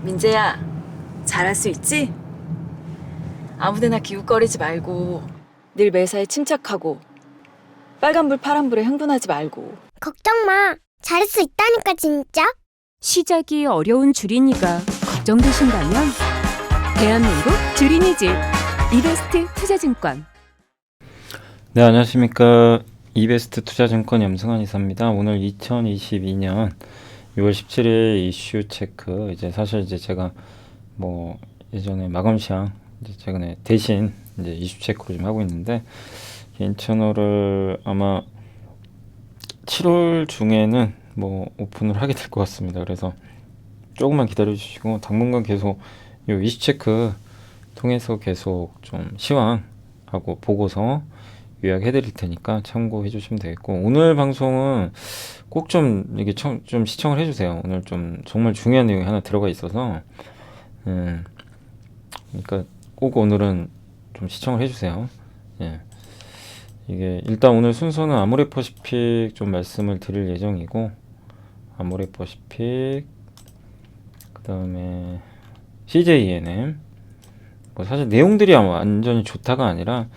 민재야, 잘할 수 있지? 아무데나 기웃거리지 말고 늘 매사에 침착하고 빨간불 파란불에 흥분하지 말고. 걱정 마. 잘할 수 있다니까 진짜. 시작이 어려운 주린이가 걱정되신다면 대한민국 주린이집 이베스트 투자증권. 네, 안녕하십니까. 이베스트 투자증권 염승환 이사입니다. 오늘 2022년 6월 17일 이슈 체크. 이제 사실 이제 제가 뭐 예전에 마감 시황 이제 최근에 대신 이제 이슈 체크로 좀 하고 있는데, 개인 채널을 아마 7월 중에는 뭐 오픈을 하게 될 것 같습니다. 그래서 조금만 기다려 주시고 당분간 계속 요 이슈 체크 통해서 계속 좀 시황하고 보고서 요약해 드릴 테니까 참고해 주시면 되겠고, 오늘 방송은 꼭 좀 이게 좀 시청을 해 주세요. 오늘 좀 정말 중요한 내용이 하나 들어가 있어서 그러니까 꼭 오늘은 좀 시청을 해 주세요. 예. 이게 일단 오늘 순서는 아모레퍼시픽 좀 말씀을 드릴 예정이고, 아모레퍼시픽 그다음에 CJENM, 뭐 사실 내용들이 아마 완전히 좋다가 아니라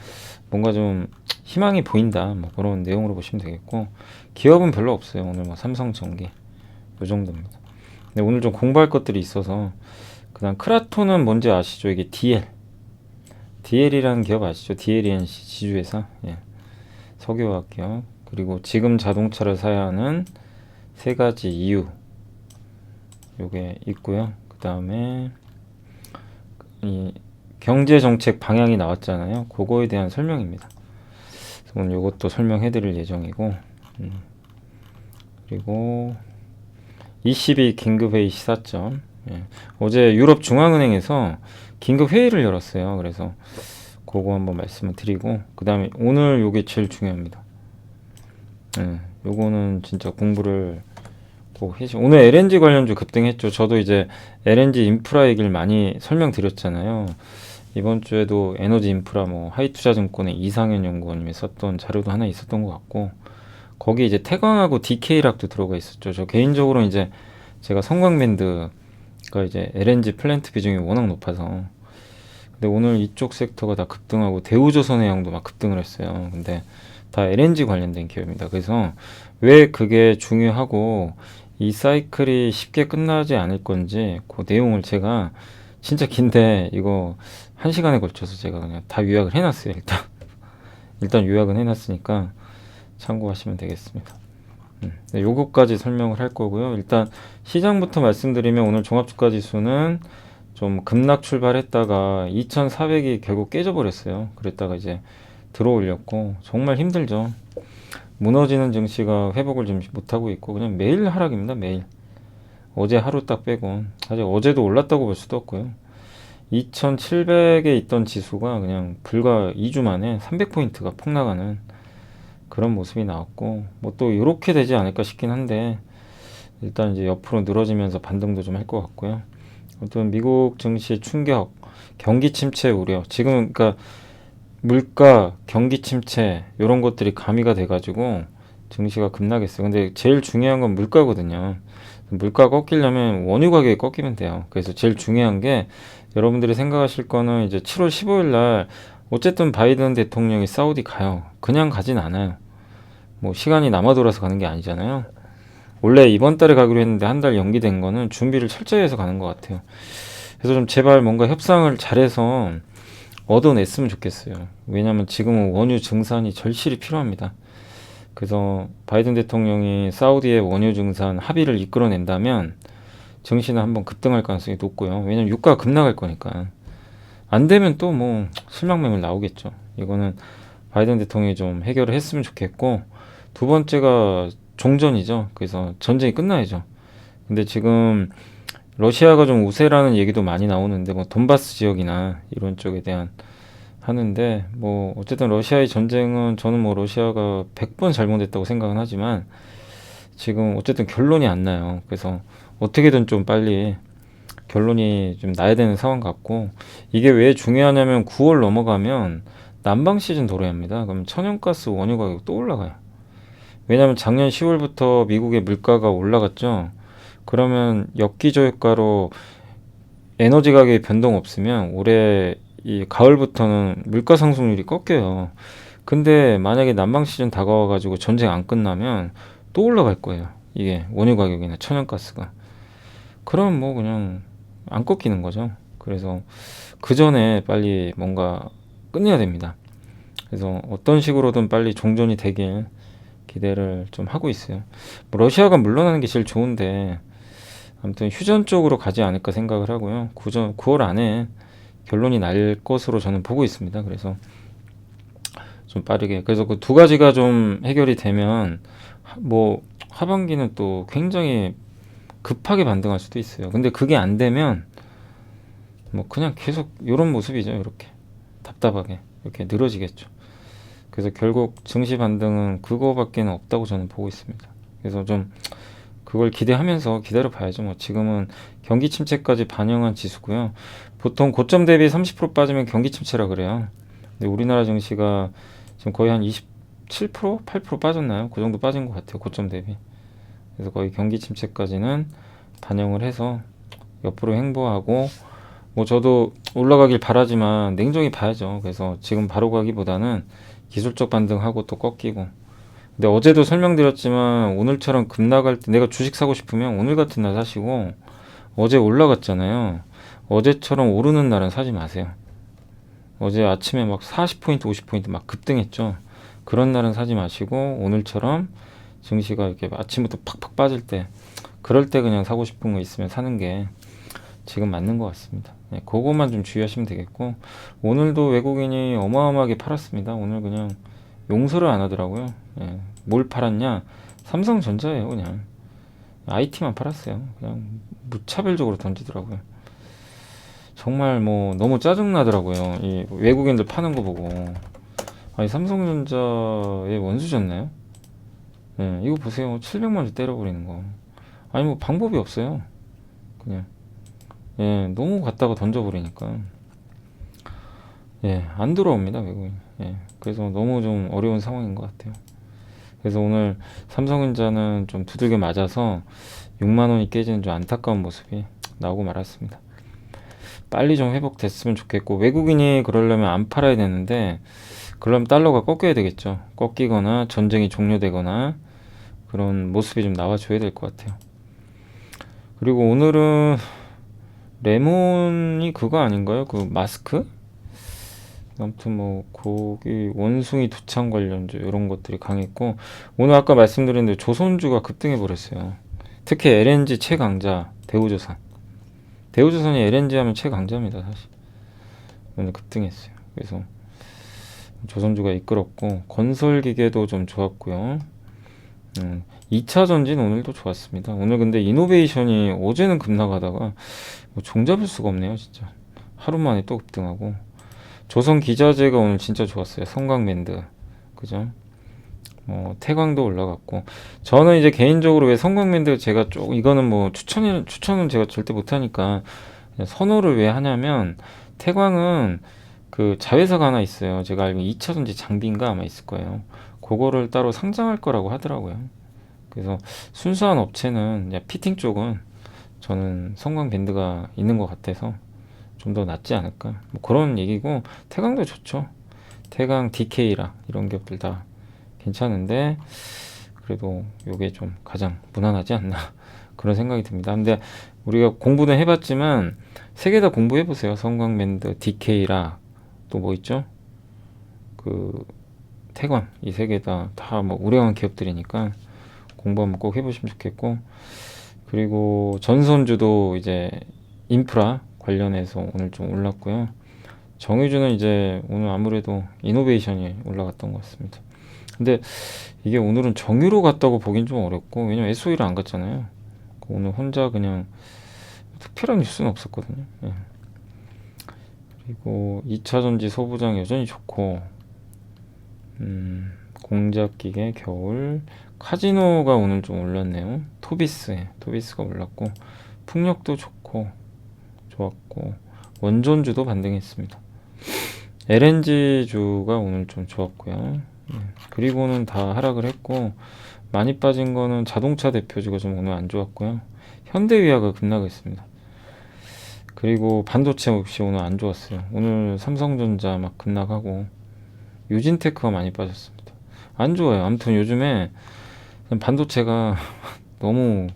뭔가 좀 희망이 보인다, 뭐 그런 내용으로 보시면 되겠고, 기업은 별로 없어요. 오늘 뭐 삼성전기 요 정도입니다. 근데 오늘 좀 공부할 것들이 있어서, 그다음 크라톤은 뭔지 아시죠? 이게 DL이라는 기업 아시죠? DLENC 지주회사, 예. 석유화학 기업. 그리고 지금 자동차를 사야 하는 세 가지 이유 요게 있고요. 그 다음에 이 경제정책 방향이 나왔잖아요. 그거에 대한 설명입니다. 오늘 요것도 설명해 드릴 예정이고, 그리고 ECB 긴급회의 시사점, 예. 어제 유럽중앙은행에서 긴급회의를 열었어요. 그래서 그거 한번 말씀을 드리고, 그 다음에 오늘 요게 제일 중요합니다. 요거는 진짜 공부를 꼭 해주시고, 오늘 LNG 관련주 급등했죠. 저도 이제 LNG 인프라 얘기를 많이 설명드렸잖아요. 이번 주에도 에너지 인프라 뭐 하이투자증권의 이상현 연구원님이 썼던 자료도 하나 있었던 것 같고, 거기 이제 태광하고 DK락도 들어가 있었죠. 저 개인적으로 이제 제가 성광밴드가 이제 LNG 플랜트 비중이 워낙 높아서, 근데 오늘 이쪽 섹터가 다 급등하고 대우조선해양도 막 급등을 했어요. 근데 다 LNG 관련된 기업입니다. 그래서 왜 그게 중요하고 이 사이클이 쉽게 끝나지 않을 건지 그 내용을 제가 진짜 긴데 이거 1시간에 걸쳐서 제가 그냥 다 요약을 해놨어요. 일단 요약은 해놨으니까 참고하시면 되겠습니다. 네, 요거까지 설명을 할 거고요. 일단 시장부터 말씀드리면, 오늘 종합주가지수는 좀 급락 출발했다가 2400이 결국 깨져버렸어요. 그랬다가 이제 들어올렸고, 정말 힘들죠. 무너지는 증시가 회복을 좀 못하고 있고, 그냥 매일 하락입니다. 매일. 어제 하루 딱 빼고, 사실 어제도 올랐다고 볼 수도 없고요. 2700에 있던 지수가 그냥 불과 2주 만에 300포인트가 폭락하는 그런 모습이 나왔고, 뭐 또 이렇게 되지 않을까 싶긴 한데, 일단 이제 옆으로 늘어지면서 반등도 좀 할 것 같고요. 아무튼 미국 증시 충격, 경기 침체 우려, 지금 그러니까 물가, 경기 침체 이런 것들이 가미가 돼가지고 증시가 급락했어요. 근데 제일 중요한 건 물가거든요. 물가 꺾이려면 원유 가격이 꺾이면 돼요. 그래서 제일 중요한 게, 여러분들이 생각하실 거는 이제 7월 15일 날 어쨌든 바이든 대통령이 사우디 가요. 그냥 가진 않아요. 뭐 시간이 남아 돌아서 가는 게 아니잖아요. 원래 이번 달에 가기로 했는데 한 달 연기된 거는 준비를 철저히 해서 가는 것 같아요. 그래서 좀 제발 뭔가 협상을 잘해서 얻어냈으면 좋겠어요. 왜냐하면 지금은 원유 증산이 절실히 필요합니다. 그래서 바이든 대통령이 사우디의 원유 증산 합의를 이끌어낸다면 증시는 한번 급등할 가능성이 높고요. 왜냐하면 유가가 급락할 거니까. 안 되면 또 뭐 실망 매물 나오겠죠. 이거는 바이든 대통령이 좀 해결을 했으면 좋겠고, 두 번째가 종전이죠. 그래서 전쟁이 끝나야죠. 근데 지금 러시아가 좀 우세라는 얘기도 많이 나오는데, 뭐 돈바스 지역이나 이런 쪽에 대한 하는데, 뭐 어쨌든 러시아의 전쟁은 저는 뭐 러시아가 100번 잘못했다고 생각은 하지만 지금 어쨌든 결론이 안 나요. 그래서 어떻게든 좀 빨리 결론이 좀 나야 되는 상황 같고, 이게 왜 중요하냐면 9월 넘어가면 난방 시즌 도래합니다. 그럼 천연가스 원유 가격 또 올라가요. 왜냐하면 작년 10월부터 미국의 물가가 올라갔죠. 그러면 엽기저 효과로 에너지 가격의 변동 없으면 올해 이 가을부터는 물가 상승률이 꺾여요. 근데 만약에 난방 시즌 다가와가지고 전쟁 안 끝나면 또 올라갈 거예요. 이게 원유 가격이나 천연가스가. 그럼 뭐 그냥 안 꺾이는 거죠. 그래서 그 전에 빨리 뭔가 끝내야 됩니다. 그래서 어떤 식으로든 빨리 종전이 되길 기대를 좀 하고 있어요. 뭐 러시아가 물러나는 게 제일 좋은데 아무튼 휴전 쪽으로 가지 않을까 생각을 하고요. 9월 안에 결론이 날 것으로 저는 보고 있습니다. 그래서 좀 빠르게. 그래서 그 두 가지가 좀 해결이 되면 뭐 하반기는 또 굉장히 급하게 반등할 수도 있어요. 근데 그게 안 되면 뭐 그냥 계속 이런 모습이죠. 이렇게 답답하게 이렇게 늘어지겠죠. 그래서 결국 증시 반등은 그거밖에는 없다고 저는 보고 있습니다. 그래서 좀 그걸 기대하면서 기다려 봐야죠. 뭐 지금은 경기 침체까지 반영한 지수고요. 보통 고점 대비 30% 빠지면 경기 침체라 그래요. 근데 우리나라 증시가 지금 거의 한 27%, 8% 빠졌나요? 그 정도 빠진 것 같아요. 고점 대비. 그래서 거의 경기 침체까지는 반영을 해서 옆으로 횡보하고 뭐 저도 올라가길 바라지만 냉정히 봐야죠. 그래서 지금 바로 가기보다는 기술적 반등하고 또 꺾이고. 근데 어제도 설명드렸지만 오늘처럼 급 나갈 때 내가 주식 사고 싶으면 오늘 같은 날 사시고 어제 올라갔잖아요. 어제처럼 오르는 날은 사지 마세요. 어제 아침에 막 40포인트, 50포인트 막 급등했죠. 그런 날은 사지 마시고 오늘처럼 증시가 이렇게 아침부터 팍팍 빠질 때 그럴 때 그냥 사고 싶은 거 있으면 사는 게 지금 맞는 것 같습니다. 네, 그것만 좀 주의하시면 되겠고 오늘도 외국인이 어마어마하게 팔았습니다. 오늘 그냥 용서를 안 하더라고요. 네, 뭘 팔았냐? 삼성전자예요. 그냥 IT만 팔았어요. 그냥 무차별적으로 던지더라고요. 정말 뭐 너무 짜증나더라고요. 이 외국인들 파는 거 보고 아니 삼성전자의 원수셨나요? 네, 이거 보세요. 700만 원 때려버리는 거. 아니 뭐 방법이 없어요. 그냥 예, 너무 갖다가 던져버리니까 예, 안 들어옵니다 외국인. 예, 그래서 너무 좀 어려운 상황인 것 같아요. 그래서 오늘 삼성전자는 좀 두들겨 맞아서 6만 원이 깨지는 좀 안타까운 모습이 나오고 말았습니다. 빨리 좀 회복됐으면 좋겠고 외국인이 그러려면 안 팔아야 되는데 그러면 달러가 꺾여야 되겠죠. 꺾이거나 전쟁이 종료되거나 그런 모습이 좀 나와줘야 될 것 같아요. 그리고 오늘은 레몬이 그거 아닌가요? 그 마스크? 아무튼 뭐 거기 원숭이 두창 관련주 이런 것들이 강했고 오늘 아까 말씀드린 대로 조선주가 급등해 버렸어요. 특히 LNG 최강자 대우조선. 대우조선이 LNG 하면 최강자입니다 사실. 오늘 급등했어요. 그래서 조선주가 이끌었고 건설기계도 좀 좋았고요. 2차 전지는 오늘도 좋았습니다. 오늘 근데 이노베이션이 어제는 급나가다가 뭐 종잡을 수가 없네요 진짜. 하루 만에 또 급등하고 조선기자재가 오늘 진짜 좋았어요. 성광밴드 그죠? 태광도 올라갔고 저는 이제 개인적으로 왜 성광밴드 제가 좀 이거는 뭐 추천은 제가 절대 못하니까 선호를 왜 하냐면 태광은 그 자회사가 하나 있어요. 제가 알기로 2차전지 장비인가 아마 있을 거예요. 그거를 따로 상장할 거라고 하더라고요. 그래서 순수한 업체는 피팅 쪽은 저는 성광밴드가 있는 것 같아서 좀 더 낫지 않을까 뭐 그런 얘기고 태광도 좋죠. 태광, DK라 이런 기업들 다 괜찮은데 그래도 요게 좀 가장 무난하지 않나 그런 생각이 듭니다. 근데 우리가 공부는 해봤지만 세 개 다 공부해보세요. 성광밴드, DK라 또 뭐 있죠? 그 태광 이 세 개 다 뭐 우량한 기업들이니까 공부 한번 꼭 해보시면 좋겠고 그리고 전선주도 이제 인프라 관련해서 오늘 좀 올랐고요. 정유주는 이제 오늘 아무래도 이노베이션이 올라갔던 것 같습니다. 근데 이게 오늘은 정유로 갔다고 보긴 좀 어렵고 왜냐면 SOE를 안 갔잖아요. 오늘 혼자 그냥 특별한 뉴스는 없었거든요. 예. 그리고 2차전지 소부장 여전히 좋고 공작기계 겨울 카지노가 오늘 좀 올랐네요. 토비스가 올랐고 풍력도 좋았고 원전주도 반등했습니다. LNG주가 오늘 좀 좋았고요. 그리고는 다 하락을 했고 많이 빠진 거는 자동차 대표주가 좀 오늘 안 좋았고요. 현대위아가 급락했습니다. 그리고 반도체 역시 오늘 안 좋았어요. 오늘 삼성전자 막 급락하고 유진테크가 많이 빠졌습니다. 안 좋아요. 아무튼 요즘에 반도체가 너무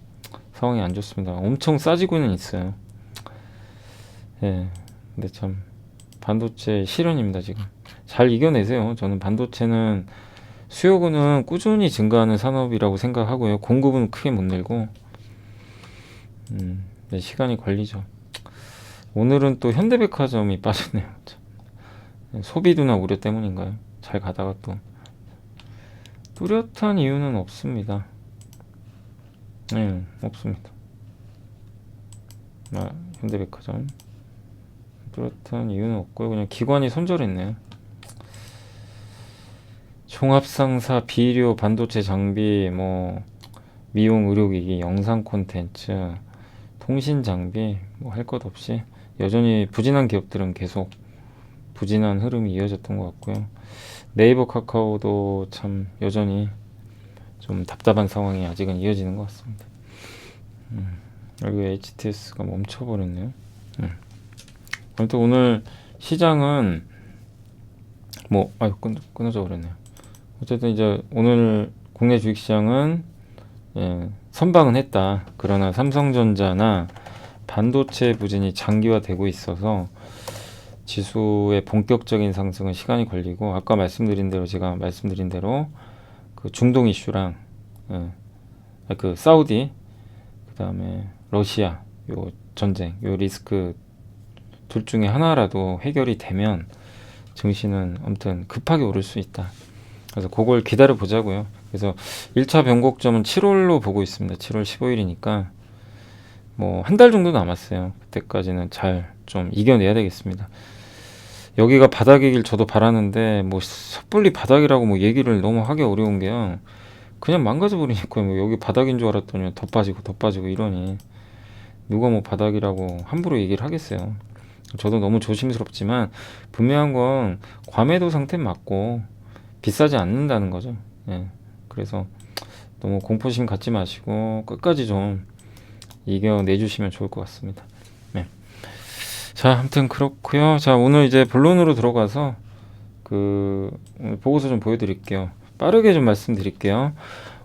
상황이 안 좋습니다. 엄청 싸지고는 있어요. 예, 근데 참 반도체 실현입니다. 지금 잘 이겨내세요. 저는 반도체는 수요는 꾸준히 증가하는 산업이라고 생각하고요. 공급은 크게 못 늘고 네, 시간이 걸리죠. 오늘은 또 현대백화점이 빠졌네요. 참. 소비 둔화 우려 때문인가요? 잘 가다가 또 뚜렷한 이유는 없습니다. 네, 없습니다. 현대백화점 뚜렷한 이유는 없고요. 그냥 기관이 손절했네요. 종합상사, 비료, 반도체 장비, 뭐 미용, 의료기기, 영상 콘텐츠, 통신 장비 뭐 할 것 없이 여전히 부진한 기업들은 계속 부진한 흐름이 이어졌던 것 같고요. 네이버, 카카오도 참 여전히 좀 답답한 상황이 아직은 이어지는 것 같습니다. 여기 HTS가 멈춰버렸네요. 아무튼 오늘 시장은 뭐 끊어져 버렸네요. 어쨌든 이제 오늘 국내 주식시장은 선방은 했다. 그러나 삼성전자나 반도체 부진이 장기화되고 있어서 지수의 본격적인 상승은 시간이 걸리고 아까 제가 말씀드린 대로 그 중동 이슈랑 그 사우디 그다음에 러시아 요 전쟁 요 리스크 둘 중에 하나라도 해결이 되면 증시는 아무튼 급하게 오를 수 있다. 그래서 그걸 기다려 보자고요. 그래서 1차 변곡점은 7월로 보고 있습니다. 7월 15일이니까 뭐 한 달 정도 남았어요. 그때까지는 잘 좀 이겨내야 되겠습니다. 여기가 바닥이길 저도 바라는데 뭐 섣불리 바닥이라고 뭐 얘기를 너무 하기 어려운 게요. 그냥 망가져 버리니까 뭐 여기 바닥인 줄 알았더니 더 빠지고 이러니 누가 뭐 바닥이라고 함부로 얘기를 하겠어요. 저도 너무 조심스럽지만 분명한 건 과매도 상태 맞고 비싸지 않는다는 거죠. 예. 그래서 너무 공포심 갖지 마시고 끝까지 좀 이겨내주시면 좋을 것 같습니다. 네. 자, 아무튼 그렇고요. 자, 오늘 이제 본론으로 들어가서 오늘 보고서 좀 보여드릴게요. 빠르게 좀 말씀드릴게요.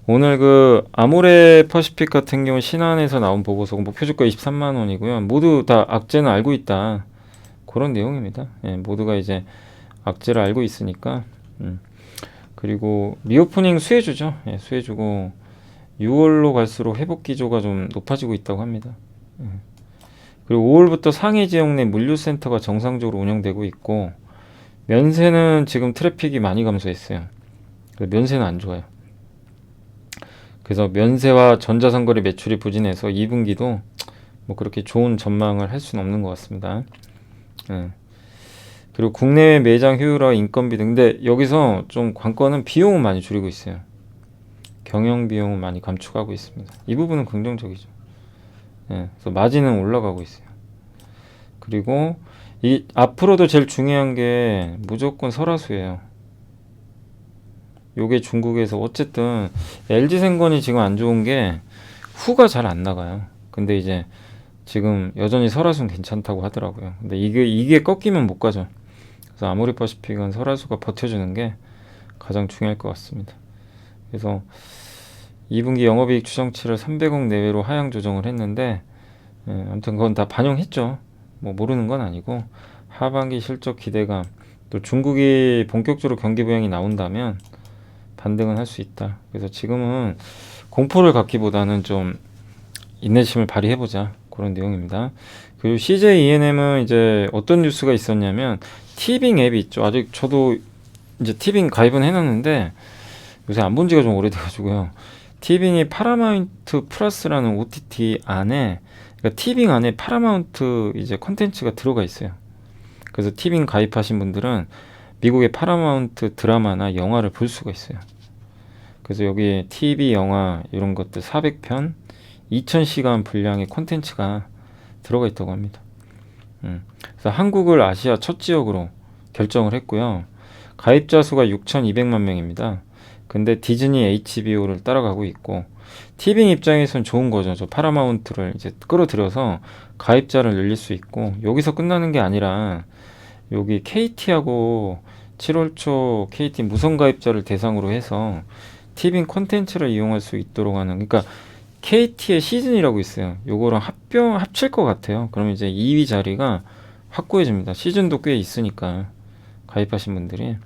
오늘 아모레 퍼시픽 같은 경우 신한에서 나온 보고서 목표주가 23만 원이고요. 모두 다 악재는 알고 있다. 그런 내용입니다. 예, 모두가 이제 악재를 알고 있으니까. 그리고 리오프닝 수혜주죠. 예, 수혜주고 6월로 갈수록 회복 기조가 좀 높아지고 있다고 합니다. 예. 그리고 5월부터 상해 지역 내 물류센터가 정상적으로 운영되고 있고 면세는 지금 트래픽이 많이 감소했어요. 면세는 안 좋아요. 그래서 면세와 전자상거래 매출이 부진해서 2분기도 뭐 그렇게 좋은 전망을 할 수는 없는 것 같습니다. 예. 그리고 국내외 매장 효율화, 인건비 등. 근데 여기서 좀 관건은 비용은 많이 줄이고 있어요. 경영 비용은 많이 감축하고 있습니다. 이 부분은 긍정적이죠. 예, 그래서 마진은 올라가고 있어요. 그리고 앞으로도 제일 중요한 게 무조건 설화수예요. 요게 중국에서 어쨌든 LG생건이 지금 안 좋은 게 후가 잘 안 나가요. 근데 이제 지금 여전히 설화수는 괜찮다고 하더라고요. 근데 이게 꺾이면 못 가죠. 그래서 아모레 퍼시픽은 설화수가 버텨주는 게 가장 중요할 것 같습니다. 그래서 2분기 영업이익 추정치를 300억 내외로 하향 조정을 했는데 아무튼 그건 다 반영했죠. 뭐 모르는 건 아니고 하반기 실적 기대감 또 중국이 본격적으로 경기 부양이 나온다면 반등은 할 수 있다. 그래서 지금은 공포를 갖기보다는 좀 인내심을 발휘해보자 그런 내용입니다. 그리고 CJ ENM은 이제 어떤 뉴스가 있었냐면 티빙 앱이 있죠. 아직 저도 이제 티빙 가입은 해놨는데 요새 안 본 지가 좀 오래돼가지고요. 티빙이 파라마운트 플러스라는 OTT 안에 그러니까 티빙 안에 파라마운트 이제 콘텐츠가 들어가 있어요. 그래서 티빙 가입하신 분들은 미국의 파라마운트 드라마나 영화를 볼 수가 있어요. 그래서 여기에 TV, 영화 이런 것들 400편, 2000시간 분량의 콘텐츠가 들어가 있다고 합니다. 그래서 한국을 아시아 첫 지역으로 결정을 했고요. 가입자 수가 6,200만 명입니다. 근데 디즈니 HBO를 따라가고 있고 티빙 입장에선 좋은 거죠. 저 파라마운트를 이제 끌어들여서 가입자를 늘릴 수 있고, 여기서 끝나는 게 아니라 여기 KT하고 7월 초 KT 무선 가입자를 대상으로 해서 티빙 콘텐츠를 이용할 수 있도록 하는, 그러니까 KT의 시즌이라고 있어요. 요거랑 합칠 것 같아요. 그러면 이제 2위 자리가 확고해집니다. 시즌도 꽤 있으니까 가입하신 분들이.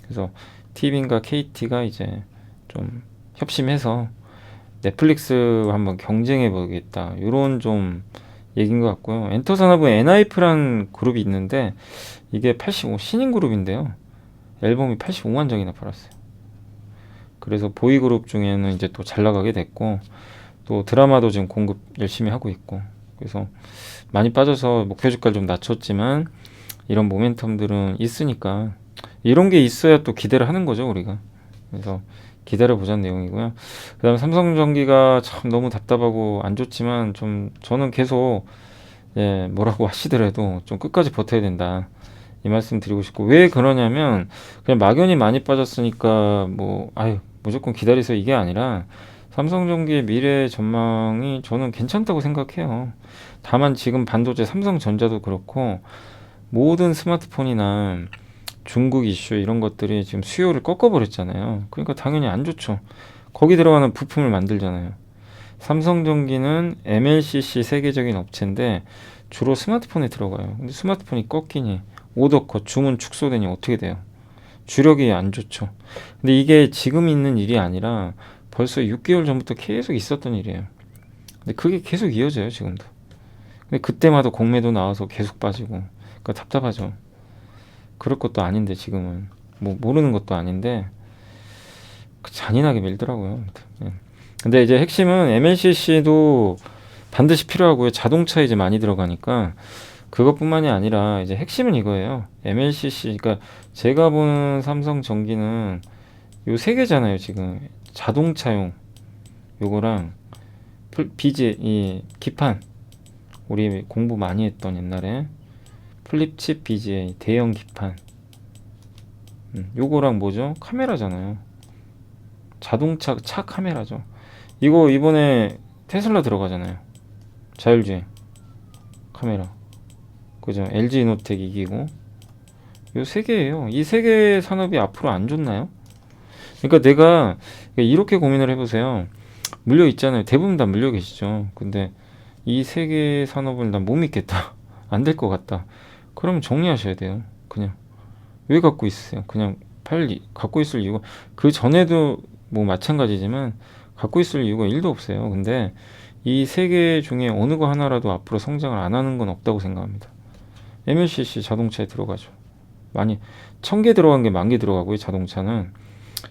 그래서 티빙과 KT가 이제 좀 협심해서 넷플릭스와 한번 경쟁해 보겠다, 이런 좀 얘기인 것 같고요. 엔터산업은 엔하이프라는 그룹이 있는데 이게 85 신인 그룹인데요. 앨범이 85만 장이나 팔았어요. 그래서 보이그룹 중에는 이제 또 잘 나가게 됐고, 또 드라마도 지금 공급 열심히 하고 있고, 그래서 많이 빠져서 목표 주가를 좀 낮췄지만 이런 모멘텀들은 있으니까 이런 게 있어야 또 기대를 하는 거죠, 우리가. 그래서 기다려 보자는 내용이고요. 그다음에 삼성전기가 참 너무 답답하고 안 좋지만 좀 저는 계속 뭐라고 하시더라도 좀 끝까지 버텨야 된다, 이 말씀 드리고 싶고, 왜 그러냐면 그냥 막연히 많이 빠졌으니까 무조건 기다리세요 이게 아니라 삼성전기의 미래 전망이 저는 괜찮다고 생각해요. 다만 지금 반도체 삼성전자도 그렇고 모든 스마트폰이나 중국 이슈 이런 것들이 지금 수요를 꺾어버렸잖아요. 그러니까 당연히 안 좋죠. 거기 들어가는 부품을 만들잖아요. 삼성전기는 MLCC 세계적인 업체인데 주로 스마트폰에 들어가요. 근데 스마트폰이 꺾이니 오더 컷, 주문 축소되니 어떻게 돼요? 주력이 안 좋죠. 근데 이게 지금 있는 일이 아니라 벌써 6개월 전부터 계속 있었던 일이에요. 근데 그게 계속 이어져요, 지금도. 근데 그때마다 공매도 나와서 계속 빠지고, 그러니까 답답하죠. 그럴 것도 아닌데 지금은 모르는 것도 아닌데 잔인하게 밀더라고요. 근데 이제 핵심은 MLCC도 반드시 필요하고요. 자동차 이제 많이 들어가니까 그것뿐만이 아니라 이제 핵심은 이거예요. MLCC, 그러니까 제가 보는 삼성전기는 요 세 개잖아요. 지금 자동차용 요거랑 BGA 기판, 우리 공부 많이 했던 옛날에 플립칩 BGA 대형 기판, 요거랑 뭐죠? 카메라잖아요. 자동차 차 카메라죠. 이거 이번에 테슬라 들어가잖아요. 자율주행 카메라, 그죠? LG 이노텍 이기고, 요 세 개예요. 이 세 개의 산업이 앞으로 안 좋나요? 그러니까 내가 이렇게 고민을 해보세요. 물려 있잖아요. 대부분 다 물려 계시죠. 근데 이 세 개의 산업을 난 못 믿겠다, 안 될 것 같다, 그러면 정리하셔야 돼요. 그냥 왜 갖고 있으세요? 그냥 빨리 갖고 있을 이유가, 그 전에도 뭐 마찬가지지만 갖고 있을 이유가 1도 없어요. 근데 이 세 개 중에 어느 거 하나라도 앞으로 성장을 안 하는 건 없다고 생각합니다. MLCC 자동차에 들어가죠. 많이 1000개 들어간 게 10,000개 들어가고요. 자동차는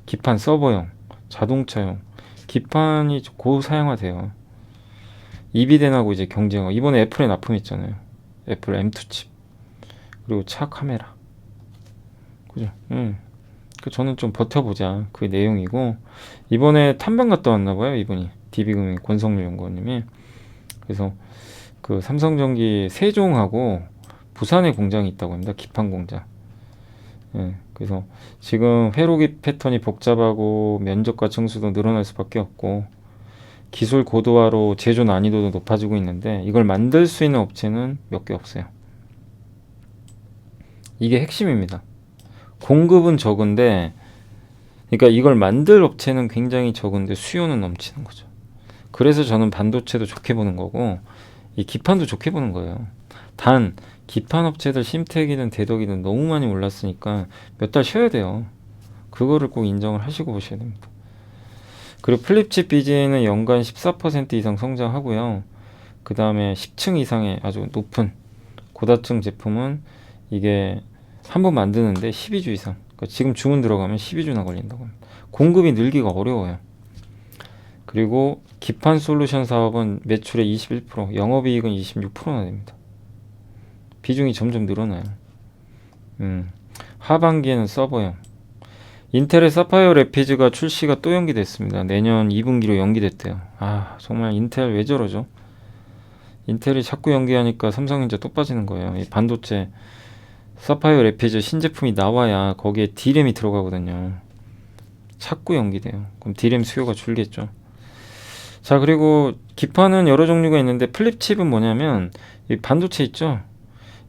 기판 서버용, 자동차용 기판이 고사양화돼요. 이비덴하고 이제 경쟁하고, 이번에 애플에 납품했잖아요. 애플 M2 칩, 그리고 차 카메라, 그죠? 저는 좀 버텨보자, 그 내용이고, 이번에 탐방 갔다 왔나봐요, 이분이. DB금융 권성률 연구원님이. 그래서 그 삼성전기 세종하고 부산에 공장이 있다고 합니다. 기판 공장. 그래서 지금 회로기 패턴이 복잡하고 면적과 층수도 늘어날 수밖에 없고 기술 고도화로 제조 난이도도 높아지고 있는데 이걸 만들 수 있는 업체는 몇 개 없어요. 이게 핵심입니다. 공급은 적은데, 그러니까 이걸 만들 업체는 굉장히 적은데 수요는 넘치는 거죠. 그래서 저는 반도체도 좋게 보는 거고 이 기판도 좋게 보는 거예요. 단 기판 업체들 심택이든 대덕이든 너무 많이 올랐으니까 몇 달 쉬어야 돼요. 그거를 꼭 인정을 하시고 보셔야 됩니다. 그리고 플립칩 BGA는 연간 14% 이상 성장하고요. 그 다음에 10층 이상의 아주 높은 고다층 제품은 이게 한 번 만드는데 12주 이상, 그러니까 지금 주문 들어가면 12주나 걸린다고 합니다. 공급이 늘기가 어려워요. 그리고 기판 솔루션 사업은 매출의 21%, 영업이익은 26%나 됩니다. 비중이 점점 늘어나요. 하반기에는 서버용, 인텔의 사파이어 래피즈가 출시가 또 연기됐습니다. 내년 2분기로 연기됐대요. 정말 인텔 왜 저러죠? 인텔이 자꾸 연기하니까 삼성전자 또 빠지는 거예요. 이 반도체 사파이어 래피즈 신제품이 나와야 거기에 D램이 들어가거든요. 자꾸 연기돼요. 그럼 D램 수요가 줄겠죠. 자, 그리고 기판은 여러 종류가 있는데 플립칩은 뭐냐면 이 반도체 있죠?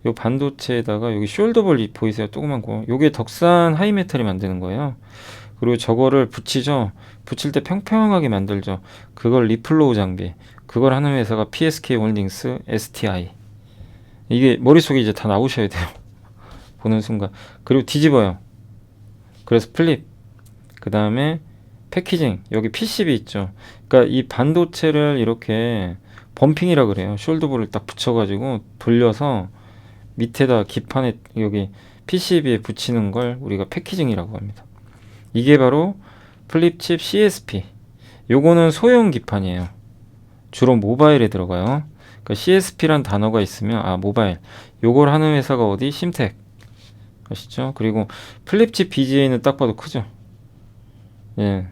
이 반도체에다가 여기 숄더볼 보이세요? 조그만 거. 요게 덕산 하이메탈이 만드는 거예요. 그리고 저거를 붙이죠. 붙일 때 평평하게 만들죠. 그걸 리플로우 장비. 그걸 하는 회사가 PSK 홀딩스, STI. 이게 머릿속에 이제 다 나오셔야 돼요. 보는 순간. 그리고 뒤집어요. 그래서 플립. 그 다음에 패키징. 여기 PCB 있죠. 그러니까 이 반도체를 이렇게 범핑이라 그래요. 숄더볼을 딱 붙여가지고 돌려서 밑에다 기판에 여기 PCB에 붙이는 걸 우리가 패키징이라고 합니다. 이게 바로 플립칩 CSP. 요거는 소형 기판이에요. 주로 모바일에 들어가요. 그러니까 CSP란 단어가 있으면 모바일. 요걸 하는 회사가 어디? 심텍. 아시죠? 그리고 플립칩 BGA는 딱 봐도 크죠. 예.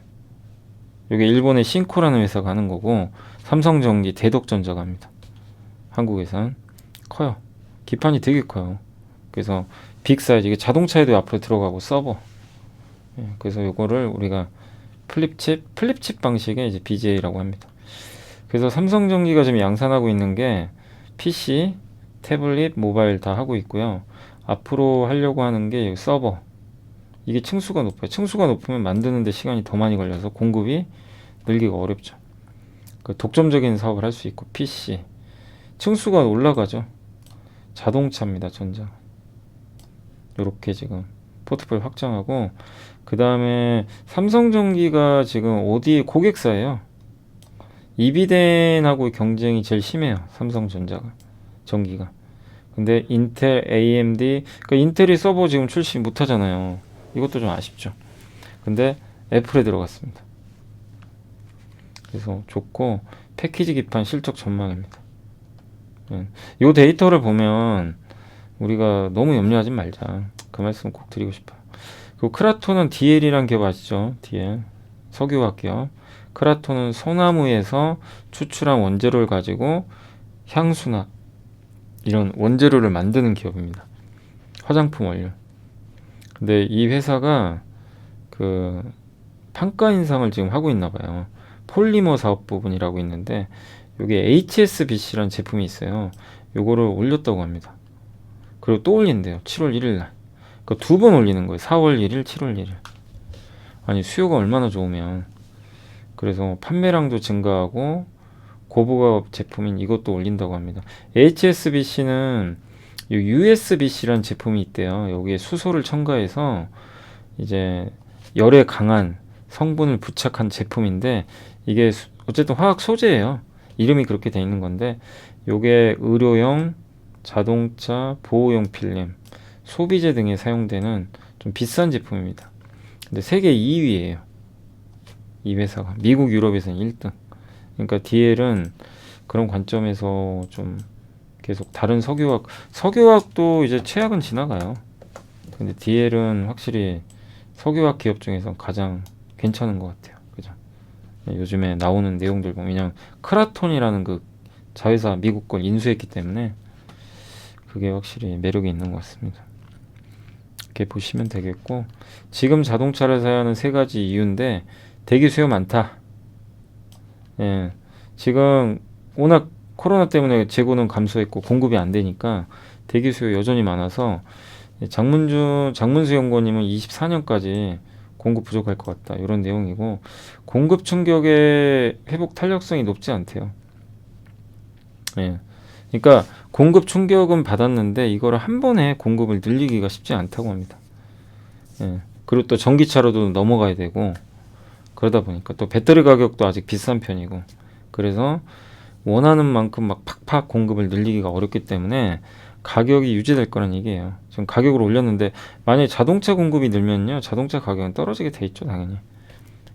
요게 일본의 신코라는 회사가 하는 거고 삼성전기, 대덕전자가 합니다. 한국에선 커요. 기판이 되게 커요. 그래서 빅 사이즈. 이게 자동차에도 앞으로 들어가고 서버. 예. 그래서 요거를 우리가 플립칩 방식의 이제 BGA라고 합니다. 그래서 삼성전기가 지금 양산하고 있는 게 PC, 태블릿, 모바일 다 하고 있고요. 앞으로 하려고 하는 게 서버. 이게 층수가 높아요. 층수가 높으면 만드는데 시간이 더 많이 걸려서 공급이 늘기가 어렵죠. 그 독점적인 사업을 할 수 있고 PC. 층수가 올라가죠. 자동차입니다. 전자. 요렇게 지금 포트폴리오 확장하고 그 다음에 삼성전기가 지금 어디 고객사예요. 이비덴하고 경쟁이 제일 심해요. 삼성전자가. 전기가. 근데 인텔, AMD, 그러니까 인텔이 서버 지금 출시 못하잖아요. 이것도 좀 아쉽죠. 근데 애플에 들어갔습니다. 그래서 좋고 패키지 기판 실적 전망입니다. 이 데이터를 보면 우리가 너무 염려하지 말자. 그 말씀 꼭 드리고 싶어요. 그리고 크라톤은 DL이란 기업 아시죠? DL. 석유화학 기업. 크라톤은 소나무에서 추출한 원재료를 가지고 향수나 이런 원재료를 만드는 기업입니다. 화장품 원료. 근데 이 회사가 그 판가 인상을 지금 하고 있나 봐요. 폴리머 사업 부분이라고 있는데 여기 HSBC라는 제품이 있어요. 요거를 올렸다고 합니다. 그리고 또 올린대요. 7월 1일 날. 그러니까 2번 올리는 거예요. 4월 1일, 7월 1일. 아니 수요가 얼마나 좋으면. 그래서 판매량도 증가하고 고부가 제품인 이것도 올린다고 합니다. HSBC는 USBC라는 제품이 있대요. 여기에 수소를 첨가해서 이제 열에 강한 성분을 부착한 제품인데 이게 어쨌든 화학 소재예요. 이름이 그렇게 돼 있는 건데 요게 의료용, 자동차, 보호용 필름, 소비재 등에 사용되는 좀 비싼 제품입니다. 근데 세계 2위예요. 이 회사가. 미국, 유럽에서는 1등. 그러니까 DL은 그런 관점에서 좀 계속 다른 석유화학도 이제 최악은 지나가요. 근데 DL은 확실히 석유화학 기업 중에서 가장 괜찮은 것 같아요. 그죠? 요즘에 나오는 내용들 보면 그냥 크라톤이라는 그 자회사 미국 걸 인수했기 때문에 그게 확실히 매력이 있는 것 같습니다. 이렇게 보시면 되겠고 지금 자동차를 사야 하는 3가지 이유인데 대기 수요 많다. 예, 지금 워낙 코로나 때문에 재고는 감소했고 공급이 안 되니까 대기 수요 여전히 많아서 장문수 연구원님은 24년까지 공급 부족할 것 같다. 이런 내용이고 공급 충격의 회복 탄력성이 높지 않대요. 예. 그러니까 공급 충격은 받았는데 이거를 한 번에 공급을 늘리기가 쉽지 않다고 합니다. 예. 그리고 또 전기차로도 넘어가야 되고 그러다 보니까 또 배터리 가격도 아직 비싼 편이고 그래서 원하는 만큼 막 팍팍 공급을 늘리기가 어렵기 때문에 가격이 유지될 거란 얘기예요. 지금 가격을 올렸는데 만약에 자동차 공급이 늘면요 자동차 가격은 떨어지게 돼 있죠 당연히.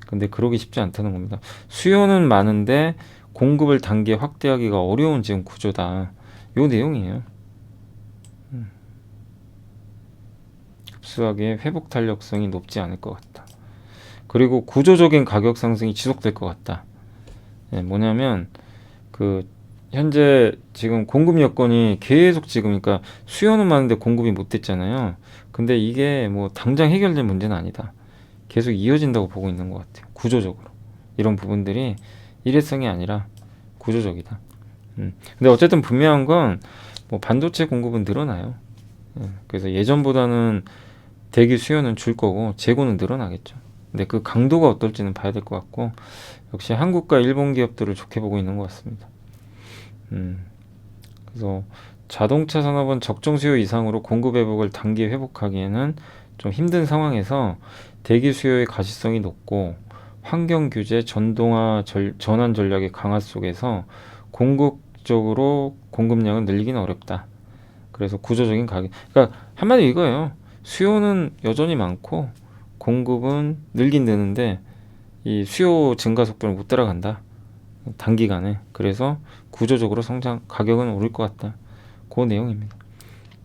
근데 그러기 쉽지 않다는 겁니다. 수요는 많은데 공급을 단계 확대하기가 어려운 지금 구조다. 요 내용이에요. 흡수하기에 회복 탄력성이 높지 않을 것 같다. 그리고 구조적인 가격 상승이 지속될 것 같다. 네, 뭐냐면 그 현재 지금 공급 여건이 계속 지금 그러니까 수요는 많은데 공급이 못 됐잖아요. 근데 이게 뭐 당장 해결될 문제는 아니다. 계속 이어진다고 보고 있는 것 같아요. 구조적으로 이런 부분들이 일회성이 아니라 구조적이다. 근데 어쨌든 분명한 건 뭐 반도체 공급은 늘어나요. 그래서 예전보다는 대기 수요는 줄 거고 재고는 늘어나겠죠. 근데 그 강도가 어떨지는 봐야 될 것 같고 역시 한국과 일본 기업들을 좋게 보고 있는 것 같습니다. 그래서 자동차 산업은 적정 수요 이상으로 공급 회복을 단기 회복하기에는 좀 힘든 상황에서 대기 수요의 가시성이 높고 환경 규제, 전동화 전환 전략의 강화 속에서 공급적으로 공급량을 늘리기는 어렵다. 그래서 구조적인 가격. 그러니까 한마디로 이거예요. 수요는 여전히 많고 공급은 늘긴 느는데 이 수요 증가 속도를 못 따라간다. 단기간에. 그래서 구조적으로 성장, 가격은 오를 것 같다. 그 내용입니다.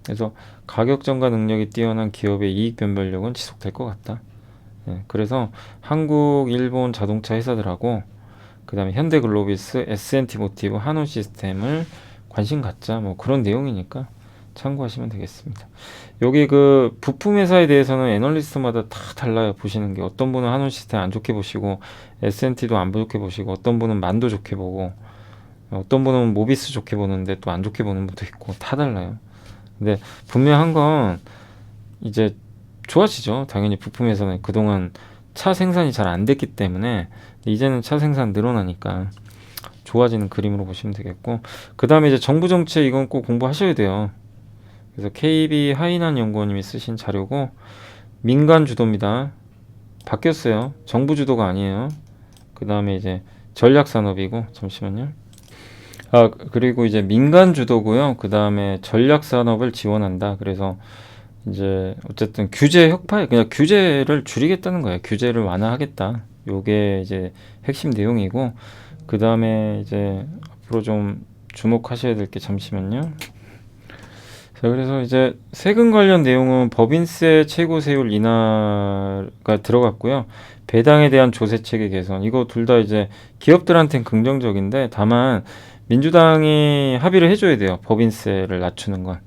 그래서 가격 전가 능력이 뛰어난 기업의 이익 변별력은 지속될 것 같다. 그래서 한국, 일본 자동차 회사들하고 그 다음에 현대글로비스, S&T 모티브, 한온 시스템을 관심 갖자. 뭐 그런 내용이니까 참고하시면 되겠습니다. 여기 그 부품 회사에 대해서는 애널리스트마다 다 달라요. 보시는 게 어떤 분은 한온 시스템 안 좋게 보시고 S&T도 안 좋게 보시고 어떤 분은 만도 좋게 보고 어떤 분은 모비스 좋게 보는데 또 안 좋게 보는 분도 있고 다 달라요. 근데 분명한 건 이제 좋아지죠. 당연히 부품 회사는 그동안 차 생산이 잘 안 됐기 때문에 이제는 차 생산 늘어나니까 좋아지는 그림으로 보시면 되겠고 그 다음에 이제 정부 정책 이건 꼭 공부하셔야 돼요. 그래서 KB 하이난 연구원님이 쓰신 자료고 민간 주도입니다. 바뀌었어요. 정부 주도가 아니에요. 그 다음에 이제 전략 산업이고 잠시만요. 그리고 이제 민간 주도고요. 그 다음에 전략 산업을 지원한다. 그래서 이제 어쨌든 규제 혁파, 그냥 규제를 줄이겠다는 거예요. 규제를 완화하겠다. 요게 이제 핵심 내용이고 그 다음에 이제 앞으로 좀 주목하셔야 될 게 잠시만요. 자, 그래서 이제 세금 관련 내용은 법인세 최고 세율 인하가 들어갔고요. 배당에 대한 조세 체계 개선. 이거 둘 다 이제 기업들한테는 긍정적인데 다만 민주당이 합의를 해줘야 돼요. 법인세를 낮추는 건.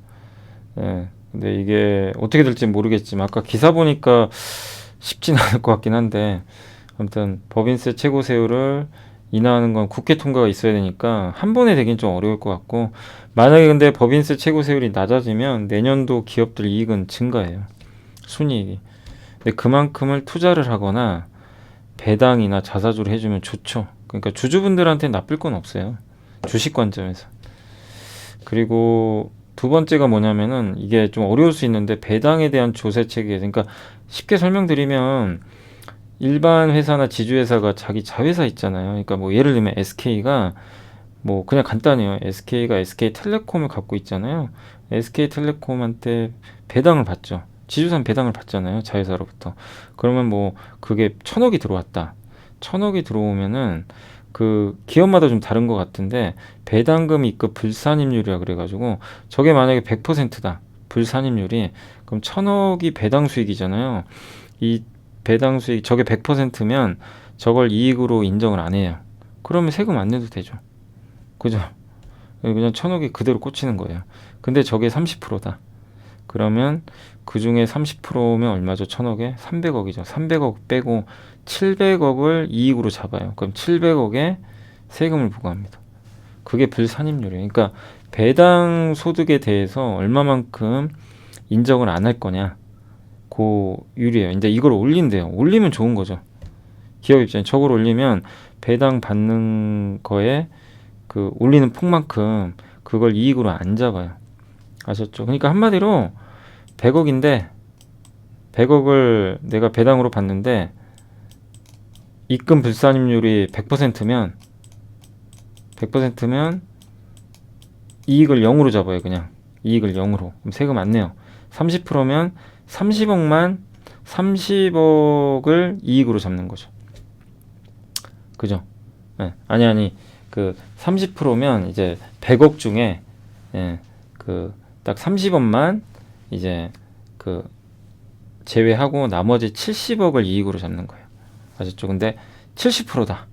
근데 이게 어떻게 될지 모르겠지만 아까 기사 보니까 쉽진 않을 것 같긴 한데 아무튼 법인세 최고 세율을 인하하는 건 국회 통과가 있어야 되니까 한 번에 되긴 좀 어려울 것 같고 만약에 근데 법인세 최고 세율이 낮아지면 내년도 기업들 이익은 증가해요. 순이익이. 근데 그만큼을 투자를 하거나 배당이나 자사주를 해주면 좋죠. 그러니까 주주분들한테 나쁠 건 없어요. 주식 관점에서. 그리고 두 번째가 뭐냐면은 이게 좀 어려울 수 있는데 배당에 대한 조세 체계. 그러니까 쉽게 설명드리면 일반 회사나 지주회사가 자기 자회사 있잖아요. 그러니까 뭐 예를 들면 SK가 뭐 그냥 간단해요. SK가 SK텔레콤을 갖고 있잖아요. SK텔레콤한테 배당을 받죠. 지주사는 배당을 받잖아요. 자회사로부터. 그러면 뭐 그게 1,000억이 들어왔다. 1,000억이 들어오면은 그 기업마다 좀 다른 것 같은데 배당금 입금 불산임률이라 그래가지고 저게 만약에 100%다. 불산임률이 그럼 1,000억이 배당 수익이잖아요. 이 배당 수익 저게 100%면 저걸 이익으로 인정을 안 해요. 그러면 세금 안 내도 되죠. 그죠? 그냥 1,000억이 그대로 꽂히는 거예요. 근데 저게 30%다. 그러면 그 중에 30%면 얼마죠? 1,000억에 300억이죠. 300억 빼고 700억을 이익으로 잡아요. 그럼 700억에 세금을 부과합니다. 그게 불산임률이에요. 그러니까 배당 소득에 대해서 얼마만큼 인정을 안 할 거냐. 그 유리해요. 이제 이걸 올린대요. 올리면 좋은 거죠. 기업 입장에 저걸 올리면 배당 받는 거에 그 올리는 폭만큼 그걸 이익으로 안 잡아요. 아셨죠? 그러니까 한마디로 100억인데 100억을 내가 배당으로 받는데 입금 불산임률이 100%면 이익을 0으로 잡아요. 그냥 이익을 0으로. 그럼 세금 안 내요. 30%면 30억을 이익으로 잡는 거죠. 그죠? 네. 아니 그 30%면 이제 100억 중에 그 딱 30억만 이제 그 제외하고 나머지 70억을 이익으로 잡는 거예요. 아셨죠? 근데 70%다.